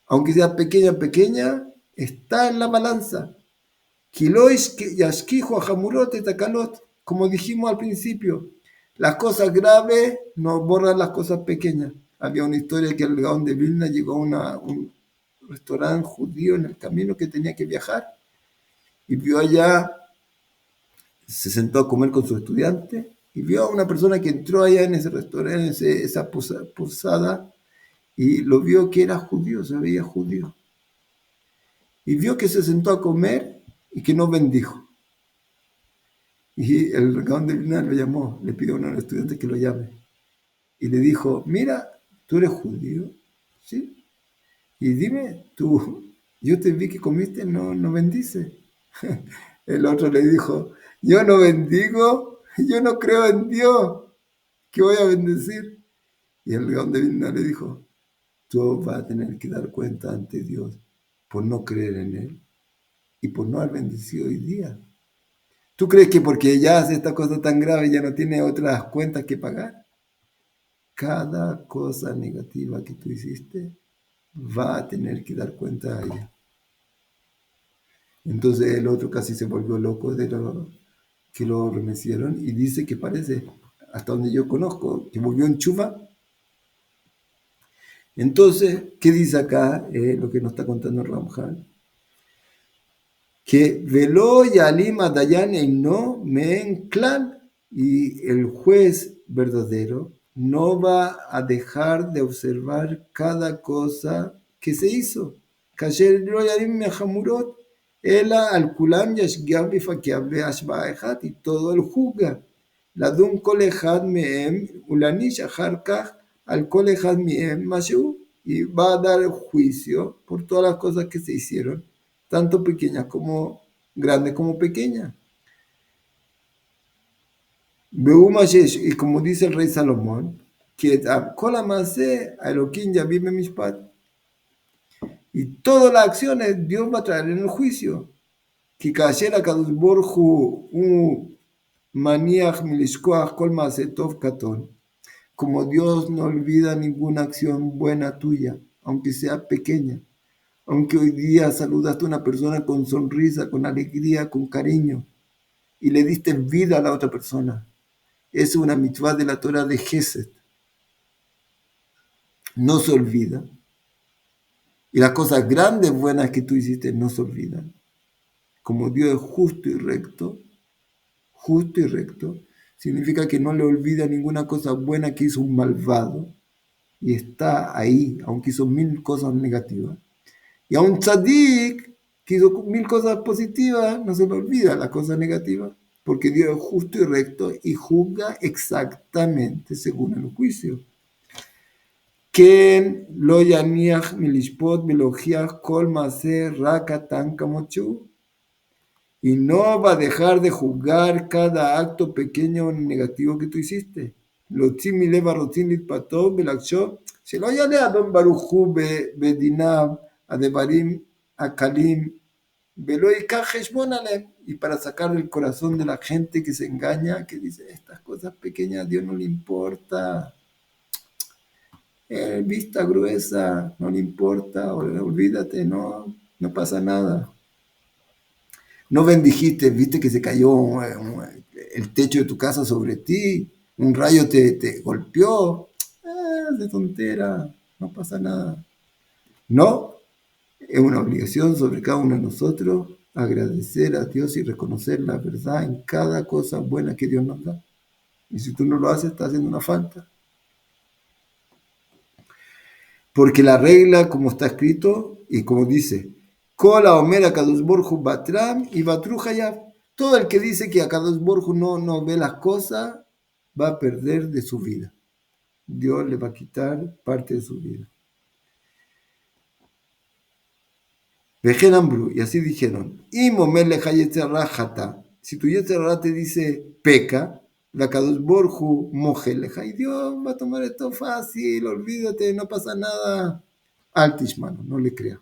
aunque sea pequeña, está en la balanza. Como dijimos al principio, las cosas graves no borran las cosas pequeñas. Había una historia que el Gaón de Vilna llegó a un restaurante judío en el camino que tenía que viajar y vio allá, se sentó a comer con su estudiante y vio a una persona que entró allá en ese restaurante, en esa posada, y lo vio que era judío, se veía judío. Y vio que se sentó a comer y que no bendijo. Y el Gaón de Vilna lo llamó, le pidió a uno de los estudiantes que lo llame. Y le dijo, mira, ¿tú eres judío? ¿Sí? Y dime, yo te vi que comiste, no bendices. El otro le dijo, yo no bendigo, yo no creo en Dios, ¿qué voy a bendecir? Y el Gaón de Vilna le dijo, tú vas a tener que dar cuenta ante Dios por no creer en Él y por no haber bendecido hoy día. ¿Tú crees que porque ya hace esta cosa tan grave ya no tiene otras cuentas que pagar? Cada cosa negativa que tú hiciste va a tener que dar cuenta a ella. Entonces el otro casi se volvió loco de lo que lo remecieron y dice que parece, hasta donde yo conozco, que volvió en chuva. Entonces, ¿qué dice acá lo que nos está contando Ramjal? Que veló yalim adayan no men clan, y el juez verdadero no va a dejar de observar cada cosa que se hizo. Kasher lo yalim mehamurot ela al kulam yashgiam bifakiam beashba ejat, y todo él juzga לדון כל אחד מהם ולהעניש אחר כך al כל אחד מהם משהו, y va a dar el juicio por todas las cosas que se hicieron, tanto pequeñas como grandes como pequeñas. Y como dice el rey Salomón, que כל המעשה האלוקים יביא במשפט. Y todas las acciones Dios va a traer en el juicio. כי כאשר הקדוש ברוך הוא מניח מלשכוח כל מעשה טוב קטון, como Dios no olvida ninguna acción buena tuya, aunque sea pequeña, aunque hoy día saludaste a una persona con sonrisa, con alegría, con cariño, y le diste vida a la otra persona, es una mitzvah de la Torah de Gesed. No se olvida. Y las cosas grandes, buenas que tú hiciste no se olvidan. Como Dios es justo y recto, significa que no le olvida ninguna cosa buena que hizo un malvado, y está ahí, aunque hizo 1000 cosas negativas. Y a un tzadik que hizo 1000 cosas positivas, no se le olvida las cosas negativas, porque Dios es justo y recto y juzga exactamente según el juicio. Ken lo yaniach milishpot belogiach kol maaseh rak katan kamot. Y no va a dejar de juzgar cada acto pequeño o negativo que tú hiciste. להוציא מלב הרוצים להתפתות ולחשוב שלא יעלה אדון ברוך הוא בדיניו הדברים הקלים ולא ייקח חשבון עליהם. Y para sacar el corazón de la gente que se engaña, que dice, estas cosas pequeñas a Dios no le importa. Vista gruesa, no le importa, olvídate, no pasa nada. No bendijiste, viste que se cayó el techo de tu casa sobre ti, un rayo te golpeó, de tontera, no pasa nada. No, es una obligación sobre cada uno de nosotros agradecer a Dios y reconocer la verdad en cada cosa buena que Dios nos da. Y si tú no lo haces, estás haciendo una falta. Porque la regla, como está escrito, y como dice, Kola Omer Akadosh Baruj Hu Batram y Batru Hayab. Todo el que dice que Akadosh Baruj Hu no ve las cosas, va a perder de su vida. Dios le va a quitar parte de su vida. Vejen Ambru, y así dijeron, si tu Yetzer Hara te dice peca, la Akadosh Baruj Hu mojeleja, y Dios va a tomar esto fácil, olvídate, no pasa nada. Altish, mano, no le crea.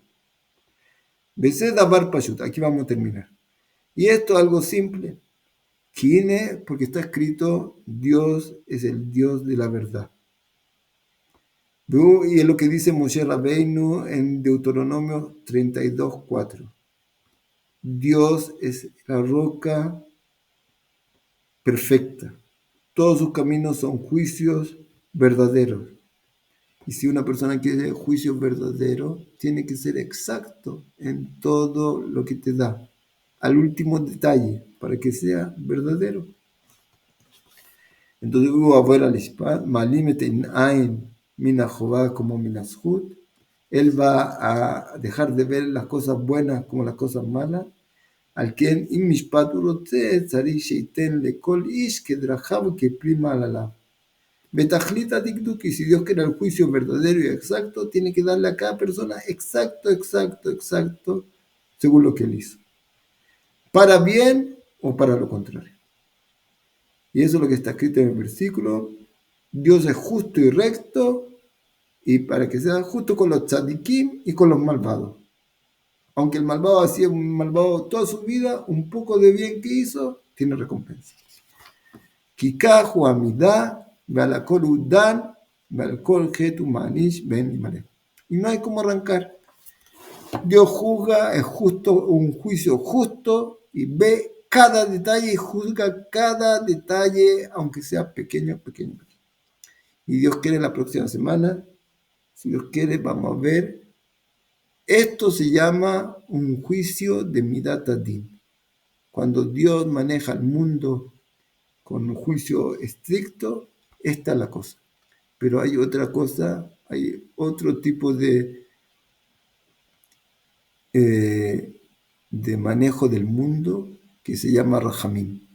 Besed Abar Pashut, aquí vamos a terminar. Y esto es algo simple. ¿Quién es? Porque está escrito, Dios es el Dios de la verdad. Y es lo que dice Moshe Rabbeinu en Deuteronomio 32:4. Dios es la roca perfecta. Todos sus caminos son juicios verdaderos. Y si una persona quiere juicio verdadero, tiene que ser exacto en todo lo que te da, al último detalle, para que sea verdadero. Entonces, como minashut, él va a dejar de ver las cosas buenas como las cosas malas. Al quien y si Dios quiere el juicio verdadero y exacto, tiene que darle a cada persona exacto, según lo que él hizo. Para bien o para lo contrario. Y eso es lo que está escrito en el versículo. Dios es justo y recto, y para que sea justo con los tzadikim y con los malvados. Aunque el malvado hacía un malvado toda su vida, un poco de bien que hizo, tiene recompensa. Kikahu amidah, ve'alakol udan, ve'alakol getu manish ben imare. Y no hay cómo arrancar. Dios juzga, es justo, un juicio justo, y ve cada detalle y juzga cada detalle, aunque sea pequeño. Y Dios quiere la próxima semana, si Dios quiere, vamos a ver. Esto se llama un juicio de Midat Adin. Cuando Dios maneja el mundo con un juicio estricto, esta es la cosa. Pero hay otra cosa, hay otro tipo de manejo del mundo que se llama Rahamim.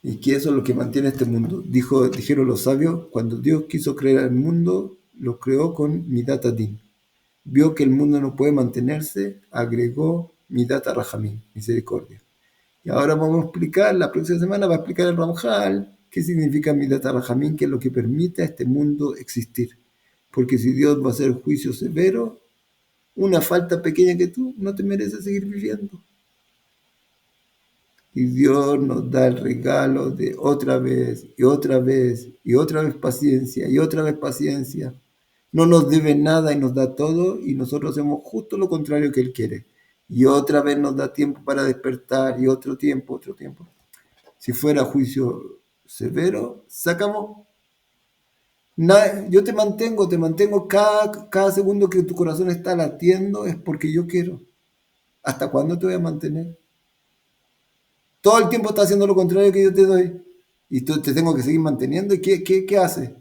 y que eso es lo que mantiene este mundo. Dijeron los sabios, cuando Dios quiso crear el mundo, lo creó con Midat Adin. Vio que el mundo no puede mantenerse, agregó Midat Rahamim, misericordia. Y ahora vamos a explicar, la próxima semana va a explicar el Ramjal, qué significa Midat Rahamim, que es lo que permite a este mundo existir. Porque si Dios va a hacer juicio severo, una falta pequeña que tú no te mereces seguir viviendo. Y Dios nos da el regalo de otra vez, y otra vez, y otra vez paciencia, y otra vez paciencia. No nos debe nada y nos da todo, y nosotros hacemos justo lo contrario que Él quiere. Y otra vez nos da tiempo para despertar, y otro tiempo. Si fuera juicio severo, sacamos. Yo te mantengo cada segundo que tu corazón está latiendo, es porque yo quiero. ¿Hasta cuándo te voy a mantener? Todo el tiempo está haciendo lo contrario que yo te doy. Y tú te tengo que seguir manteniendo. ¿Y qué hace?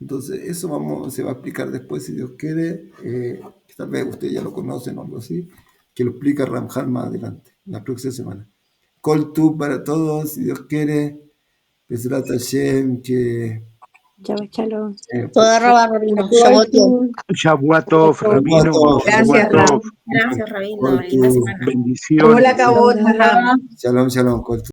Entonces, eso se va a explicar después, si Dios quiere. Tal vez ustedes ya lo conocen o algo así. Que lo explica Ramjal más adelante, la próxima semana. Kol tu para todos, si Dios quiere. Besrat Hashem, que... Shalom. Toda roba, Rabino. Shabbat Tov. Shabbat Tov, Rabino. Gracias, Ram. Gracias, Rabino. Linda semana. Bendiciones. Hola, Cabot. Shalom, Kol tu.